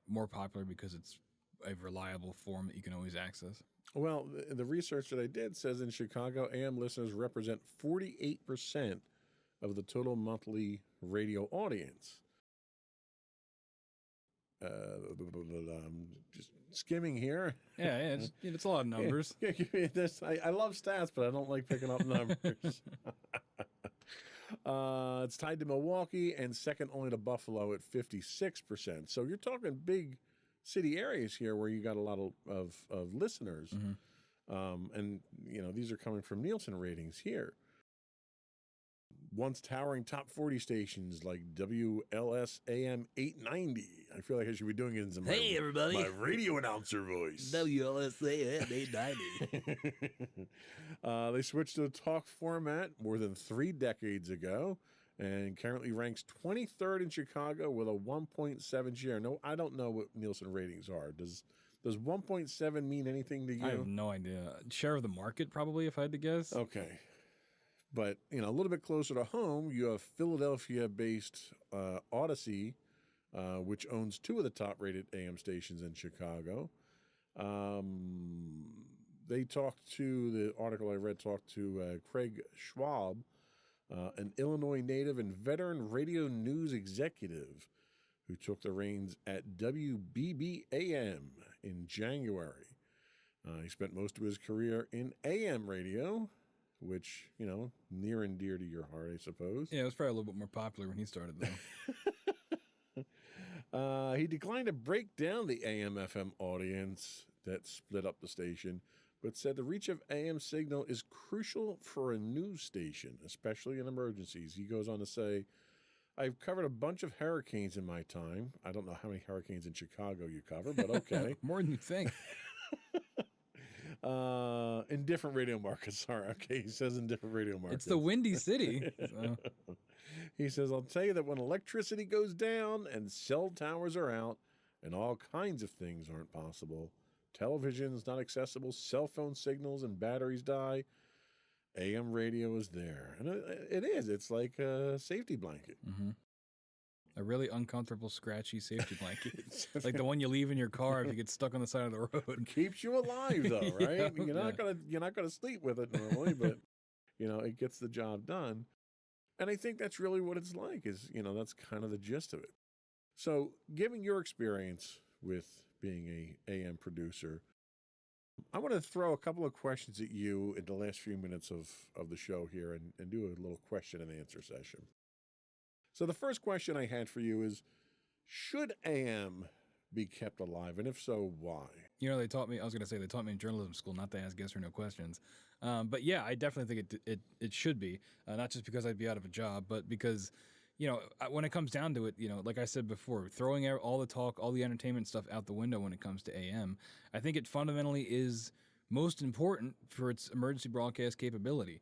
more popular because it's a reliable form that you can always access. Well, the research that I did says in Chicago, AM listeners represent 48% of the total monthly radio audience. I'm just skimming here. Yeah, it's a lot of numbers. I love stats, but I don't like picking up numbers. It's tied to Milwaukee and second only to Buffalo at 56%. So you're talking big city areas here where you got a lot of listeners. Mm-hmm. And, these are coming from Nielsen ratings here. Once towering top 40 stations like WLS AM 890. I feel like I should be doing it in hey, everybody. My radio announcer voice. WLS AM 890. They switched to the talk format more than 3 decades ago and currently ranks 23rd in Chicago with a 1.7 share. No, I don't know what Nielsen ratings are. Does 1.7 mean anything to you? I have no idea. Share of the market, probably, if I had to guess. Okay. But, a little bit closer to home, you have Philadelphia-based Odyssey, which owns 2 of the top-rated AM stations in Chicago. The article I read talked to Craig Schwab, an Illinois native and veteran radio news executive who took the reins at WBBAM in January. He spent most of his career in AM radio, which, near and dear to your heart, I suppose. Yeah, it was probably a little bit more popular when he started, though. He declined to break down the AM/FM audience that split up the station, but said the reach of AM signal is crucial for a news station, especially in emergencies. He goes on to say, I've covered a bunch of hurricanes in my time. I don't know how many hurricanes in Chicago you cover, but okay. More than you think. In different radio markets. Sorry. Okay. He says in different radio markets. It's the Windy City. So. He says, I'll tell you that when electricity goes down and cell towers are out and all kinds of things aren't possible, television's not accessible, cell phone signals and batteries die, AM radio is there. And it is. It's like a safety blanket. Mm-hmm. A really uncomfortable, scratchy safety blanket. Like the one you leave in your car if you get stuck on the side of the road. Keeps you alive, though, right? Yeah, You're not gonna sleep with it normally, but it gets the job done. And I think that's really what it's like. That's kind of the gist of it. So, given your experience with being a AM producer, I want to throw a couple of questions at you in the last few minutes of the show here and do a little question and answer session. So the first question I had for you is, should AM be kept alive? And if so, why? They taught me in journalism school not to ask yes or no questions. But yeah, I definitely think it should be, not just because I'd be out of a job, but because, when it comes down to it, like I said before, throwing out all the talk, all the entertainment stuff out the window when it comes to AM, I think it fundamentally is most important for its emergency broadcast capability.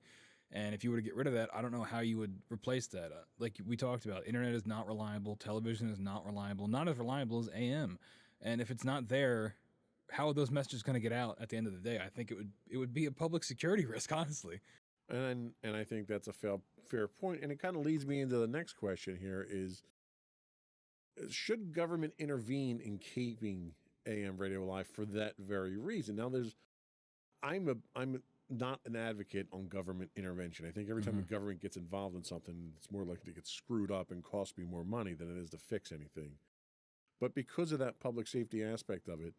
And if you were to get rid of that, I don't know how you would replace that. Like we talked about, internet is not reliable, television is not reliable, not as reliable as AM. And if it's not there, how are those messages going to get out at the end of the day? I think it would be a public security risk, honestly. And I think that's a fair point. And it kind of leads me into the next question here is, should government intervene in keeping AM radio alive for that very reason? Now, I'm not an advocate on government intervention. I think every time the government gets involved in something, it's more likely to get screwed up and cost me more money than it is to fix anything. But because of that public safety aspect of it,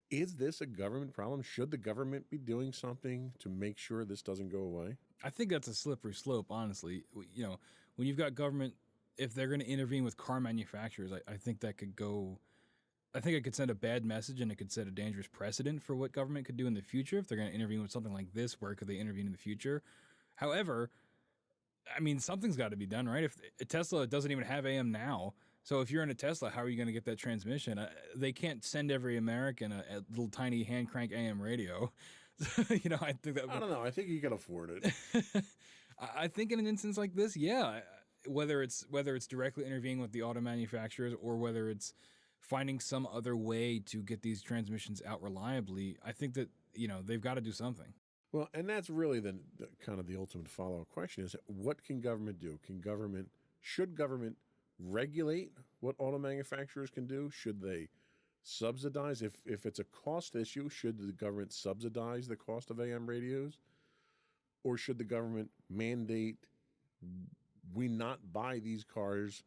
is this a government problem? Should the government be doing something to make sure this doesn't go away? I think that's a slippery slope, honestly. When you've got government, if they're going to intervene with car manufacturers, I think that could go... I think it could send a bad message, and it could set a dangerous precedent for what government could do in the future. If they're going to intervene with something like this, where could they intervene in the future? However, I mean, something's got to be done, right? If Tesla doesn't even have AM now, so if you're in a Tesla, how are you going to get that transmission? They can't send every American a little tiny hand crank AM radio. I think that. I don't know. I think you can afford it. I think in an instance like this, yeah. Whether it's directly intervening with the auto manufacturers or whether it's finding some other way to get these transmissions out reliably, I think that, they've got to do something. Well, and that's really the kind of the ultimate follow-up question is, what can government do? Should government regulate what auto manufacturers can do? Should they subsidize? If it's a cost issue, should the government subsidize the cost of AM radios? Or should the government mandate we not buy these cars?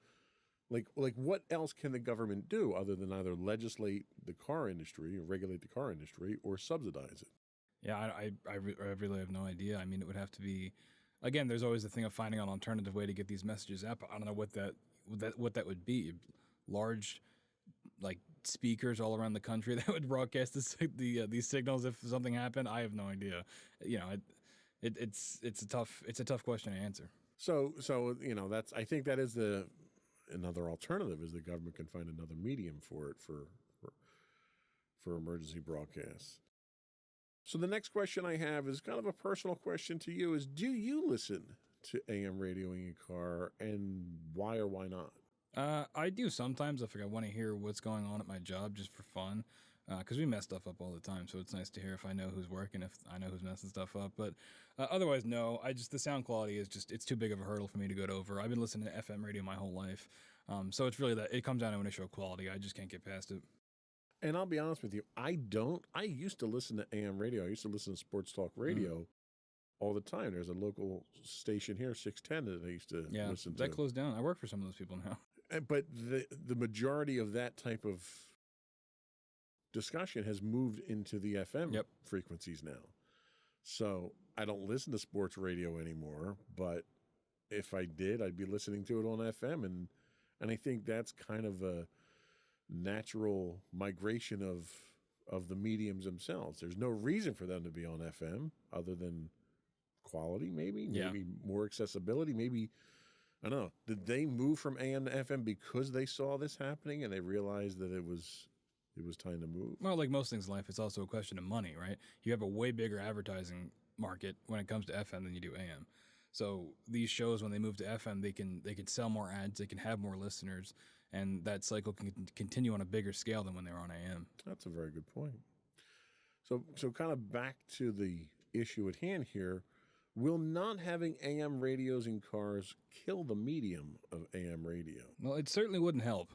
Like what else can the government do other than either legislate the car industry or regulate the car industry or subsidize it? Yeah, I really have no idea. I mean, it would have to be, again, there's always the thing of finding an alternative way to get these messages out. But I don't know what that would be. Large, like, speakers all around the country that would broadcast these signals if something happened. I have no idea. It's a tough question to answer. So I think that is another alternative is the government can find another medium for it for emergency broadcasts. So the next question I have is kind of a personal question to you is, do you listen to AM radio in your car, and why or why not? I do sometimes if I want to hear what's going on at my job just for fun, because we mess stuff up all the time, so it's nice to hear if I know who's working, if I know who's messing stuff up. But otherwise, no. The sound quality is it's too big of a hurdle for me to get over. I've been listening to FM radio my whole life, so it's really that it comes down to an issue of quality. I just can't get past it. And I'll be honest with you, I used to listen to AM radio. I used to listen to Sports Talk Radio all the time. There's a local station here, 610, that I used to listen to. That closed down. I work for some of those people now. But the majority of that type of discussion has moved into the FM Yep. frequencies now. So I don't listen to sports radio anymore, but if I did, I'd be listening to it on FM. And I think that's kind of a natural migration of the mediums themselves. There's no reason for them to be on FM other than quality, maybe more accessibility, maybe. I don't know. Did they move from AM to FM because they saw this happening and they realized that it was time to move? Well, like most things in life, it's also a question of money, right? You have a way bigger advertising market when it comes to FM than you do AM. So these shows, when they move to FM, they can sell more ads, they can have more listeners, and that cycle can continue on a bigger scale than when they were on AM. That's a very good point. So kind of back to the issue at hand here. Will not having AM radios in cars kill the medium of AM radio? Well, it certainly wouldn't help.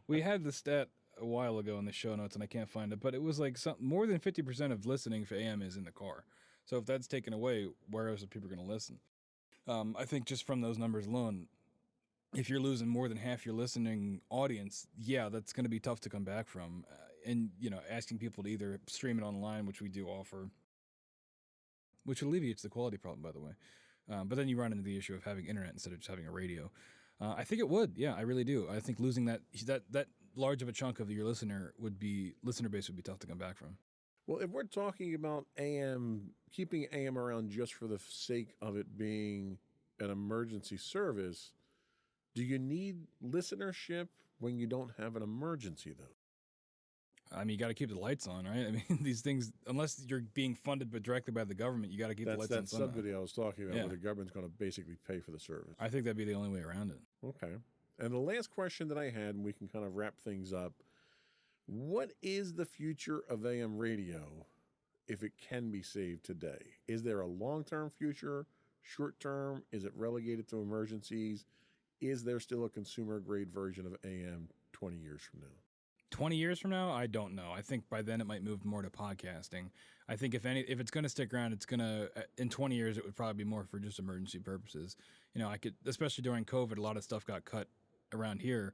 We had the stat a while ago in the show notes, and I can't find it, but it was like more than 50% of listening for AM is in the car. So if that's taken away, where else are people going to listen? I think just from those numbers alone, if you're losing more than half your listening audience, yeah, that's going to be tough to come back from. And, asking people to either stream it online, which we do offer, which alleviates the quality problem, by the way. But then you run into the issue of having internet instead of just having a radio. I think it would. Yeah, I really do. I think losing that large of a chunk of your listener base would be tough to come back from. Well, if we're talking about AM, keeping AM around just for the sake of it being an emergency service, do you need listenership when you don't have an emergency, though? I mean, you got to keep the lights on, right? I mean, these things, unless you're being funded directly by the government, you got to keep the lights on. That's that somehow. subsidy I was talking about, where the government's going to basically pay for the service. I think that'd be the only way around it. Okay. And the last question that I had, and we can kind of wrap things up, what is the future of AM radio if it can be saved today? Is there a long-term future, short-term? Is it relegated to emergencies? Is there still a consumer-grade version of AM 20 years from now? 20 years from now, I don't know. I think by then it might move more to podcasting. I think if it's going to stick around, it's going to, in 20 years, it would probably be more for just emergency purposes. Especially during COVID, a lot of stuff got cut around here.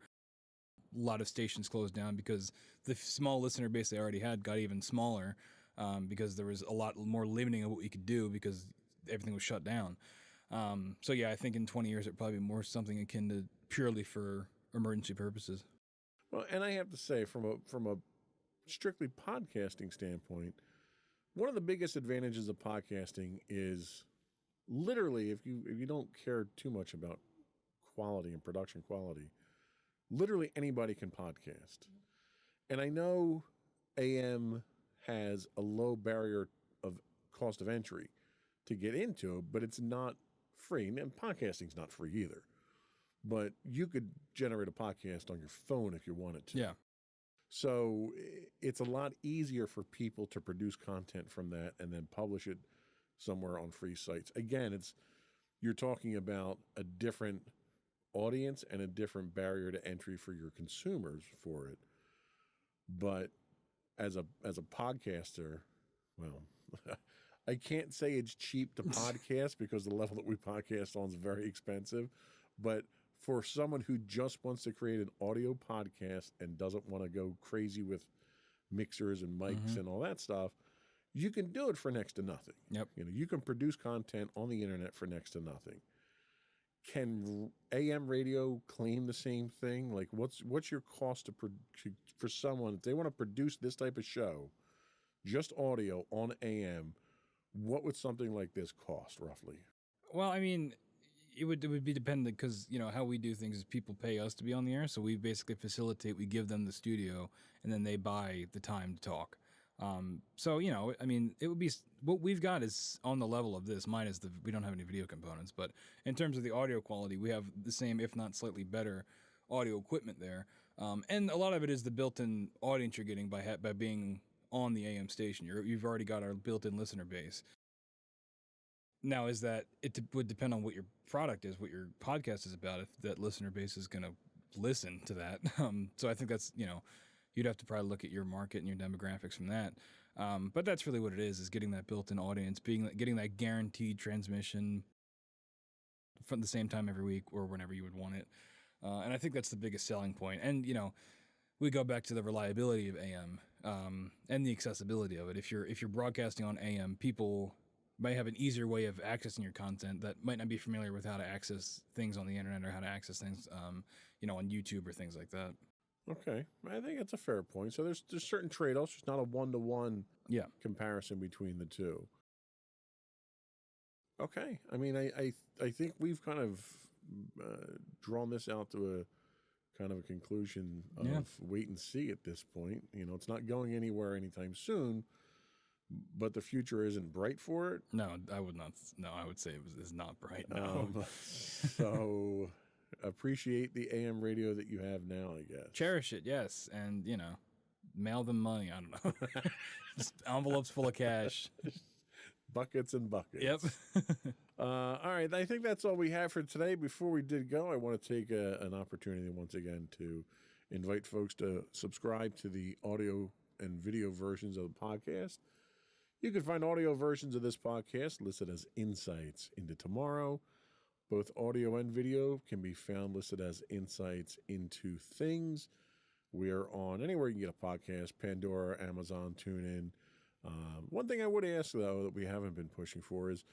A lot of stations closed down because the small listener base they already had got even smaller because there was a lot more limiting of what we could do because everything was shut down. So yeah, I think in 20 years, it'd probably be more something akin to purely for emergency purposes. Well, and I have to say, from a strictly podcasting standpoint, one of the biggest advantages of podcasting is literally, if you don't care too much about quality and production quality, literally anybody can podcast. And I know AM has a low barrier of cost of entry to get into, but it's not free. And podcasting's not free either. But you could generate a podcast on your phone if you wanted to. Yeah. So it's a lot easier for people to produce content from that and then publish it somewhere on free sites. Again, you're talking about a different audience and a different barrier to entry for your consumers for it. But as a podcaster, well, I can't say it's cheap to podcast because the level that we podcast on is very expensive. But for someone who just wants to create an audio podcast and doesn't want to go crazy with mixers and mics and all that stuff, you can do it for next to nothing. Yep. You can produce content on the internet for next to nothing. Can AM radio claim the same thing? Like, what's your cost for someone if they want to produce this type of show, just audio on AM? What would something like this cost roughly? Well, I mean, it would be dependent because how we do things is people pay us to be on the air, so we basically facilitate. We give them the studio, and then they buy the time to talk. So I mean, it would be what we've got is on the level of this. Minus we don't have any video components, but in terms of the audio quality, we have the same, if not slightly better, audio equipment there. And a lot of it is the built-in audience you're getting by being on the AM station. You've already got our built-in listener base. Now, is that it would depend on what your product is, what your podcast is about, if that listener base is going to listen to that. So I think that's, you'd have to probably look at your market and your demographics from that. But that's really what it is getting that built-in audience, getting that guaranteed transmission from the same time every week or whenever you would want it. And I think that's the biggest selling point. And, we go back to the reliability of AM and the accessibility of it. If you're broadcasting on AM, people might have an easier way of accessing your content that might not be familiar with how to access things on the internet or how to access things, on YouTube or things like that. Okay, I think that's a fair point. So there's certain trade-offs. There's not a one-to-one comparison between the two. Okay, I mean, I think we've kind of drawn this out to a kind of a conclusion of wait and see at this point. It's not going anywhere anytime soon, but the future isn't bright for it. No, I would not. No, I would say it's not bright. No. So appreciate the AM radio that you have now, I guess. Cherish it, yes, and mail them money. I don't know, just envelopes full of cash. Buckets and buckets. Yep. All right. I think that's all we have for today. Before we did go, I want to take an opportunity once again to invite folks to subscribe to the audio and video versions of the podcast. You can find audio versions of this podcast listed as Insights into Tomorrow. Both audio and video can be found listed as Insights into Things. We are on anywhere you can get a podcast, Pandora, Amazon, TuneIn. One thing I would ask, though, that we haven't been pushing for is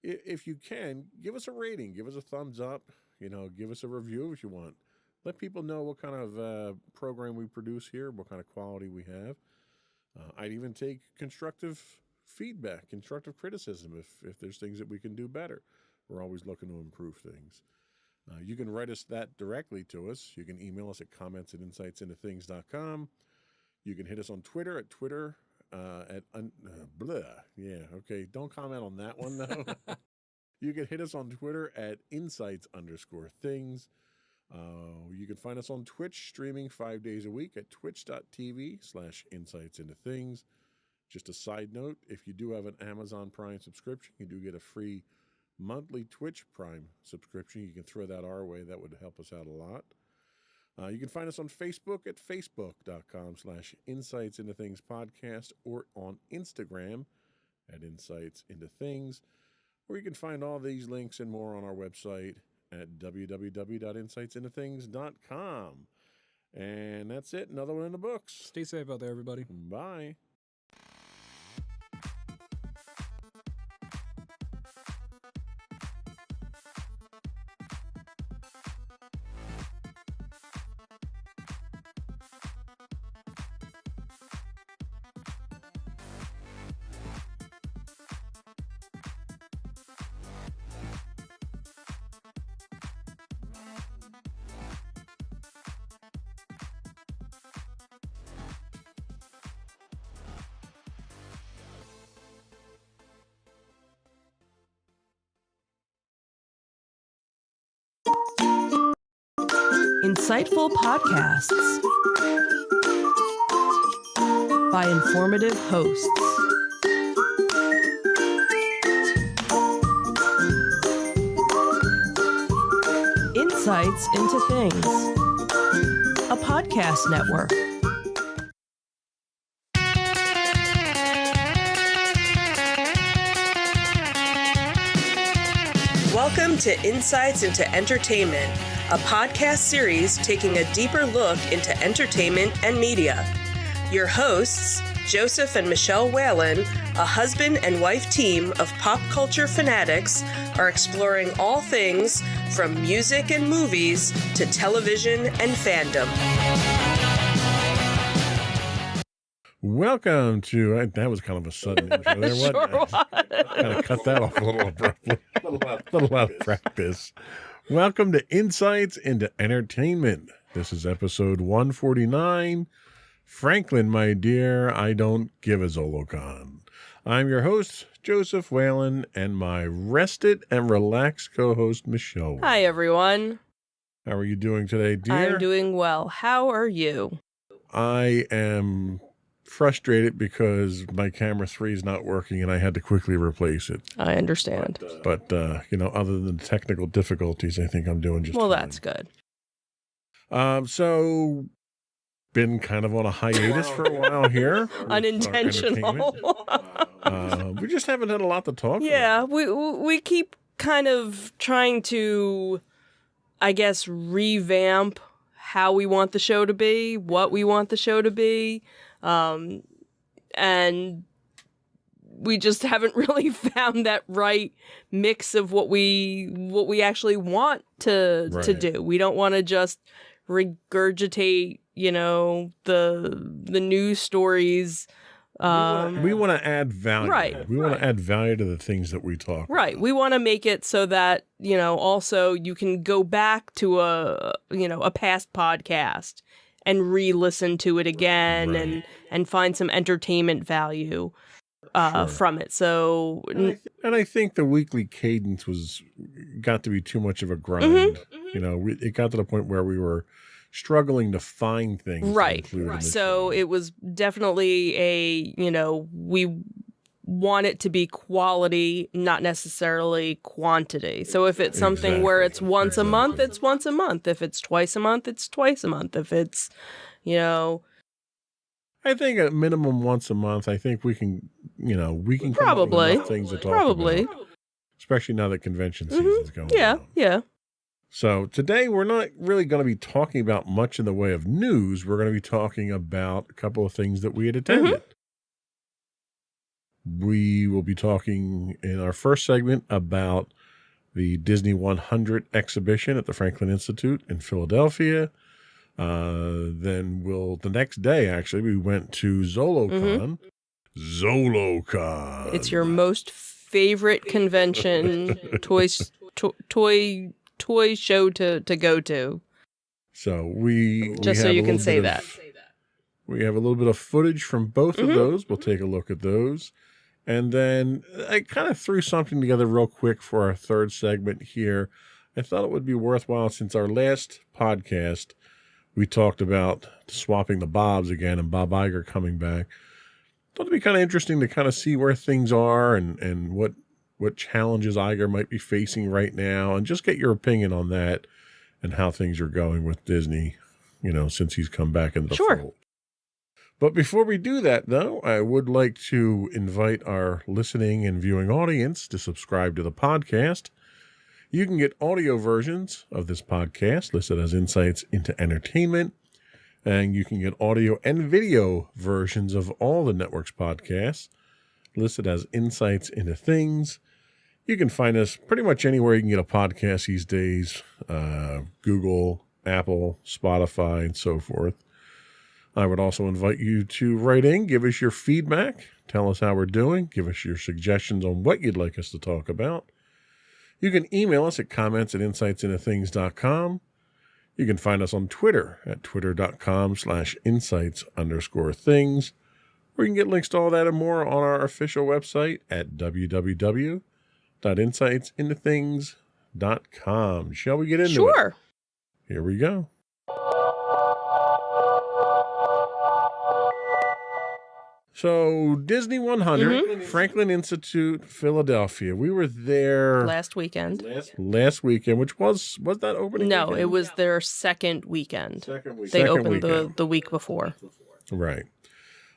if you can, give us a rating, give us a thumbs up, give us a review if you want. Let people know what kind of program we produce here, what kind of quality we have. I'd even take constructive feedback, constructive criticism if there's things that we can do better. We're always looking to improve things. You can write us that directly to us. You can email us at comments@insightsintothings.com. You can hit us on Twitter at Twitter. Okay. Don't comment on that one, though. You can hit us on Twitter at insights_things. You can find us on Twitch, streaming 5 days a week at twitch.tv/insightsintothings. Just a side note, if you do have an Amazon Prime subscription, you do get a free monthly Twitch Prime subscription. You can throw that our way. That would help us out a lot. You can find us on Facebook at facebook.com/insightsintothingspodcast or on Instagram at insightsintothings. Or you can find all these links and more on our website at www.insightsintothings.com. And that's it. Another one in the books. Stay safe out there, everybody. Bye. Insightful podcasts by informative hosts. Insights into Things, a podcast network. Welcome to Insights into Entertainment, a podcast series taking a deeper look into entertainment and media. Your hosts, Joseph and Michelle Whalen, a husband and wife team of pop culture fanatics, are exploring all things from music and movies to television and fandom. Welcome to, that was kind of a sudden intro there, wasn't it? Kind of cut that off a little abruptly. A little out of practice. Welcome to Insights into Entertainment. This is episode 149. Franklin, my dear, I don't give a Zolocon. I'm your host, Joseph Whalen, and my rested and relaxed co-host, Michelle. Hi, everyone. How are you doing today, dear? I'm doing well. How are you? I am frustrated because my camera 3 is not working and I had to quickly replace it. I understand. But other than technical difficulties, I think I'm doing just well, fine. That's good. So been kind of on a hiatus for a while here. Unintentional. We just haven't had a lot to talk about. Yeah, we keep kind of trying to, I guess, revamp how we want the show to be, what we want the show to be, and we just haven't really found that right mix of what we actually want to do. We don't want to just regurgitate, the news stories. We want to add value. Right. We want to add value to the things that we talk Right. about. We want to make it so that, also you can go back to a past podcast and re-listen to it again and find some entertainment value from it. So, and I think the weekly cadence got to be too much of a grind. It got to the point where we were struggling to find things. Right. To include in the So show. it was definitely we want it to be quality, not necessarily quantity. So if it's something where it's once a month, it's once a month. If it's twice a month, it's twice a month. If it's, I think at minimum once a month, I think we can come Probably. up with enough things to talk Probably. about. Especially now that convention season's going Yeah, on. yeah. So today we're not really going to be talking about much in the way of news. We're going to be talking about a couple of things that we had attended. We will be talking in our first segment about the Disney 100 exhibition at the Franklin Institute in Philadelphia. Then the next day, actually, we went to ZoloCon. ZoloCon. It's your most favorite convention toy show to go to. So we Just so have you a can little say bit that. We have a little bit of footage from both of those. We'll take a look at those. And then I kind of threw something together real quick for our third segment here. I thought it would be worthwhile, since our last podcast, we talked about swapping the Bobs again and Bob Iger coming back. Thought it'd be kind of interesting to kind of see where things are and what challenges Iger might be facing right now, and just get your opinion on that and how things are going with Disney, since he's come back into the fold. But before we do that, though, I would like to invite our listening and viewing audience to subscribe to the podcast. You can get audio versions of this podcast listed as Insights into Entertainment, and you can get audio and video versions of all the network's podcasts listed as Insights into Things. You can find us pretty much anywhere you can get a podcast these days, Google, Apple, Spotify, and so forth. I would also invite you to write in, give us your feedback, tell us how we're doing, give us your suggestions on what you'd like us to talk about. You can email us at comments@insightsintothings.com. You can find us on Twitter at twitter.com/insights_things. Or you can get links to all that and more on our official website at www.insightsintothings.com. Shall we get into it? Sure. Here we go. So, Disney 100, Franklin Institute, Philadelphia. We were there Last weekend. last weekend, which was that opening No, weekend? it was their second weekend. Second weekend. They Second opened weekend. the week before. Right.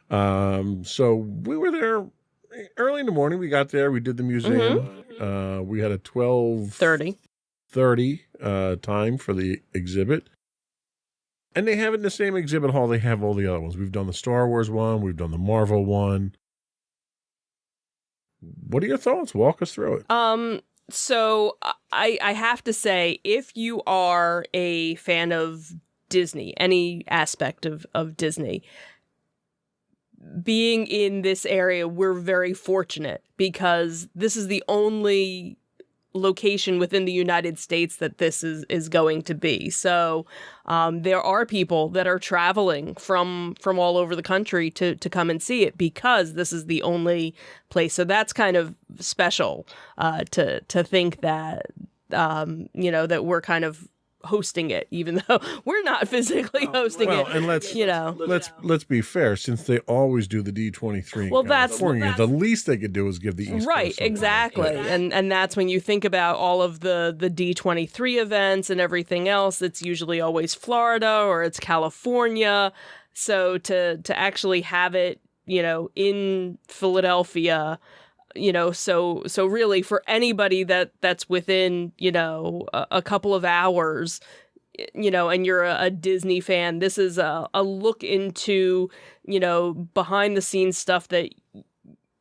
So we were there early in the morning. We got there. We did the museum. We had a 12:30 time for the exhibit. And they have it in the same exhibit hall they have all the other ones. We've done the Star Wars one. We've done the Marvel one. What are your thoughts? Walk us through it. So I have to say, if you are a fan of Disney, any aspect of Disney, being in this area, we're very fortunate because this is the only location within the United States that this is going to be. So there are people that are traveling from all over the country to come and see it because this is the only place. So that's kind of special to think that that we're kind of hosting it, even though we're not physically hosting it. And let's be fair, since they always do the D23 in Well, that's- California, the least they could do is give the East Right, Coast something. exactly. And that's when you think about all of the D23 events and everything else, it's usually always Florida or it's California. So to actually have it, in Philadelphia, so really for anybody that's within, a couple of hours, and you're a Disney fan, this is a look into, behind the scenes stuff that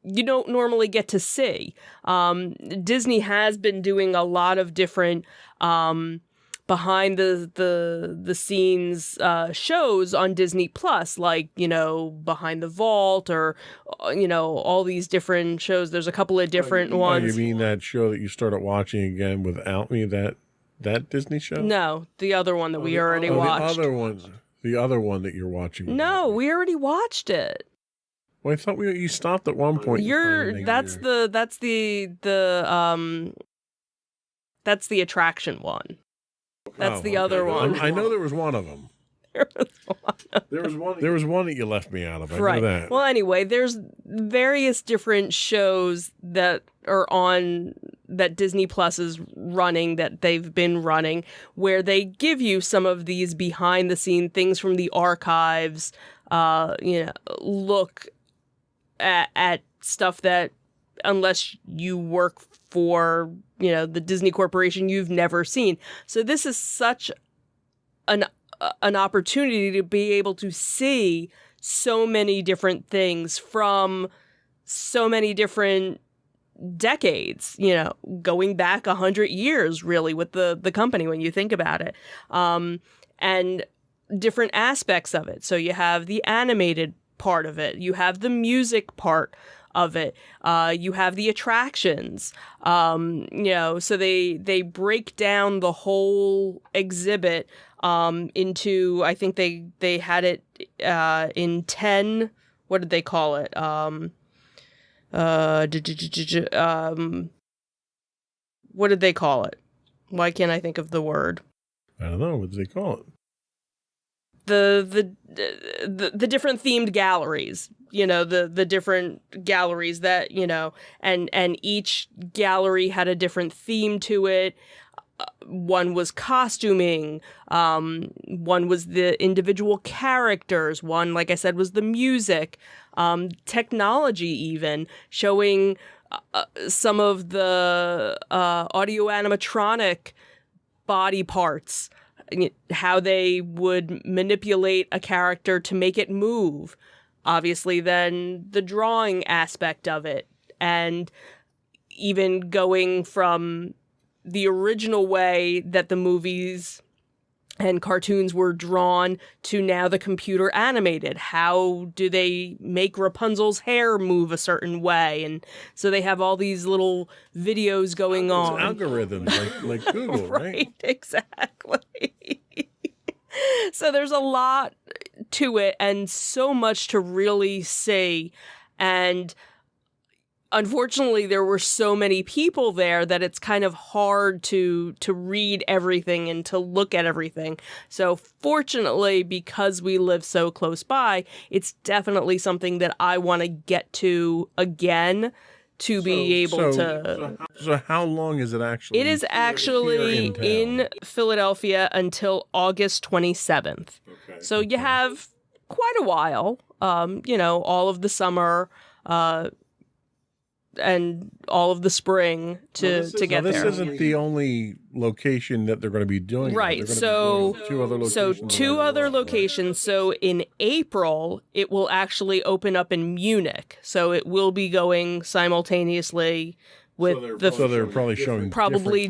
you don't normally get to see. Disney has been doing a lot of different behind the scenes shows on Disney Plus, like, Behind the Vault, or all these different shows. There's a couple of different ones. You mean that show that you started watching again without me, that Disney show? No, the other one that we already watched. The other one that you're watching. No, we already watched it. Well, I thought you stopped at one point. That's the attraction one. That's the other one. I know there was one of them. There was one that you left me out of. I know that. Well, anyway, there's various different shows that are on that Disney Plus is running, that they've been running, where they give you some of these behind the scene things from the archives. Look at stuff that, unless you work for the Disney Corporation, you've never seen. So this is such an opportunity to be able to see so many different things from so many different decades, going back 100 years really with the company when you think about it, and different aspects of it. So you have the animated part of it, you have the music part of it, you have the attractions, so they break down the whole exhibit into, I think they had it in 10, what did they call it? What did they call it? Why can't I think of the word? I don't know. What did they call it? The different themed galleries, the different galleries that, and each gallery had a different theme to it. One was costuming, one was the individual characters, one, like I said, was the music, technology, even showing some of the audio animatronic body parts, how they would manipulate a character to make it move. Obviously, then the drawing aspect of it, and even going from the original way that the movies and cartoons were drawn to now the computer animated. How do they make Rapunzel's hair move a certain way? And so they have all these little videos going on. Algorithms like Google, right? Exactly. So there's a lot to it and so much to really see. And unfortunately, there were so many people there that it's kind of hard to read everything and to look at everything. So fortunately, because we live so close by, it's definitely something that I want to get to again to be able to... So how long is it actually? It is actually in Philadelphia until August 27th. Okay. So you have quite a while, all of the summer, and all of the spring to get there. This isn't the only location that they're going to be doing. Right. So two other locations. So in April, it will actually open up in Munich. So it will be going simultaneously with so they're probably showing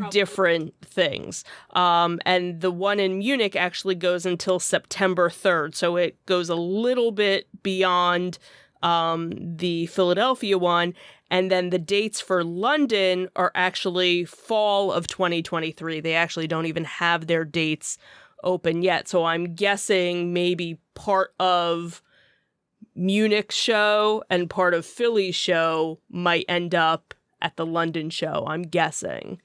different things. And the one in Munich actually goes until September 3rd. So it goes a little bit beyond the Philadelphia one. And then the dates for London are actually fall of 2023. They actually don't even have their dates open yet. So I'm guessing maybe part of Munich's show and part of Philly's show might end up at the London show, I'm guessing.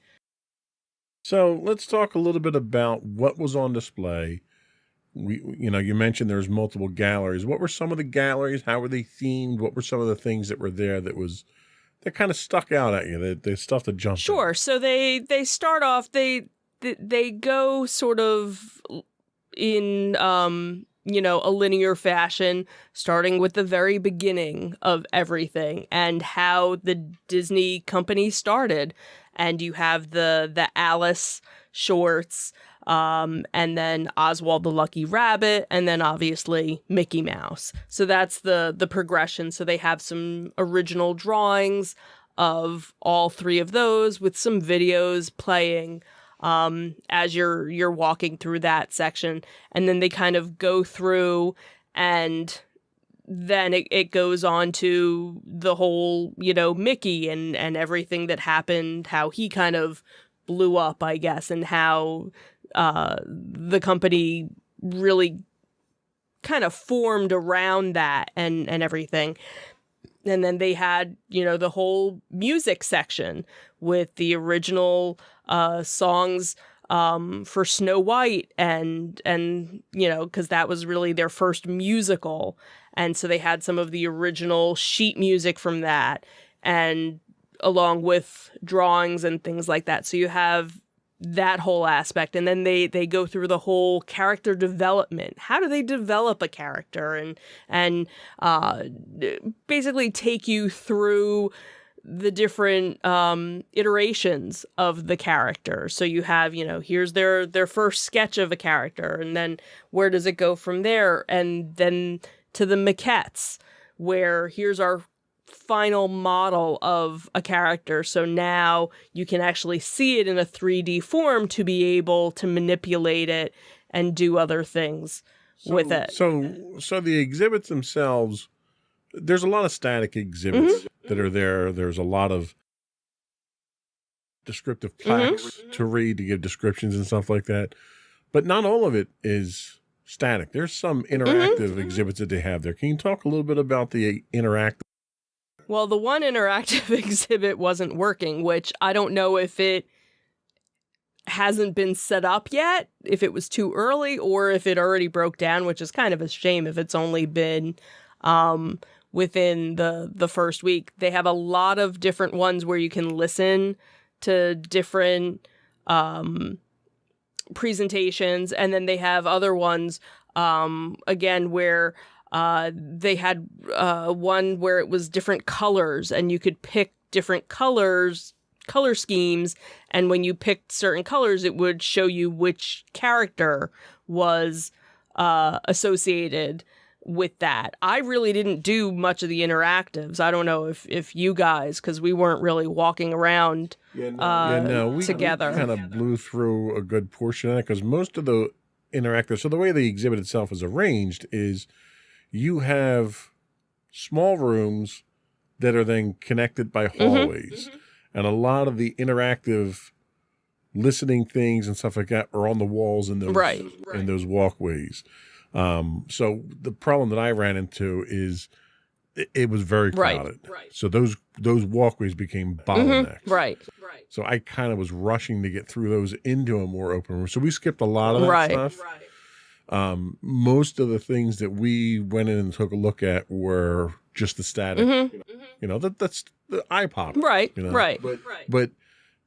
So let's talk a little bit about what was on display. You mentioned there's multiple galleries. What were some of the galleries? How were they themed? What were some of the things that were there that kind of stuck out at you? The stuff that jumped. Sure. So they start off. They go sort of in a linear fashion, starting with the very beginning of everything and how the Disney company started. And you have the Alice shorts. and then Oswald the Lucky Rabbit, and then obviously Mickey Mouse. So that's the progression. So they have some original drawings of all three of those with some videos playing as you're walking through that section. And then they kind of go through, and then it goes on to the whole, Mickey and everything that happened, how he kind of blew up, I guess, and how the company really kind of formed around that and everything. And then they had, the whole music section with the original songs for Snow White and because that was really their first musical. And so they had some of the original sheet music from that, and along with drawings and things like that. So you have that whole aspect. And then they go through the whole character development. How do they develop a character and basically take you through the different iterations of the character. So you have, here's their first sketch of a character, and then where does it go from there? And then to the maquettes, where here's our final model of a character. So now you can actually see it in a 3D form to be able to manipulate it and do other things with it. So the exhibits themselves, there's a lot of static exhibits that are there. There's a lot of descriptive plaques to read to give descriptions and stuff like that. But not all of it is static. There's some interactive exhibits that they have there. Can you talk a little bit about the interactive? Well, the one interactive exhibit wasn't working, which I don't know if it hasn't been set up yet, if it was too early, or if it already broke down, which is kind of a shame if it's only been within the first week. They have a lot of different ones where you can listen to different presentations, and then they have other ones again where they had one where it was different colors, and you could pick different color schemes, and when you picked certain colors, it would show you which character was associated with that. I really didn't do much of the interactives. I don't know if you guys, because we weren't really walking around we together. kind of blew through a good portion of that, because most of the interactive, so the way the exhibit itself is arranged is you have small rooms that are then connected by hallways. And a lot of the interactive listening things and stuff like that are on the walls in those walkways. So the problem that I ran into is it was very crowded. Right. So those walkways became bottlenecks. Right. So I kind of was rushing to get through those into a more open room. So we skipped a lot of that stuff. Most of the things that we went in and took a look at were just the static. That's the eye pop. Right. But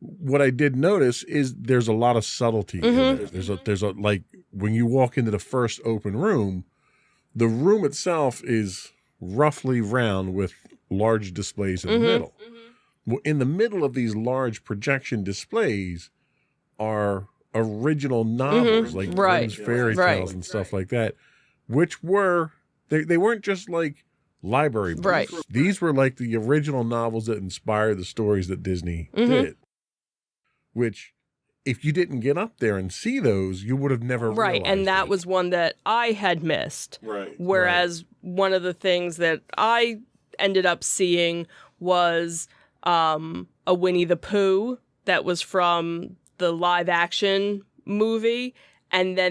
what I did notice is there's a lot of subtlety in there. There's a like when you walk into the first open room, the room itself is roughly round with large displays in the middle. Well, in the middle of these large projection displays are original novels like Grimm's fairy tales and stuff like that, which were they weren't just like library books. These were like the original novels that inspired the stories that Disney did, which if you didn't get up there and see those, you would have never realized. And that was one that I had missed. Whereas one of the things that I ended up seeing was a Winnie the Pooh that was from the live action movie, and then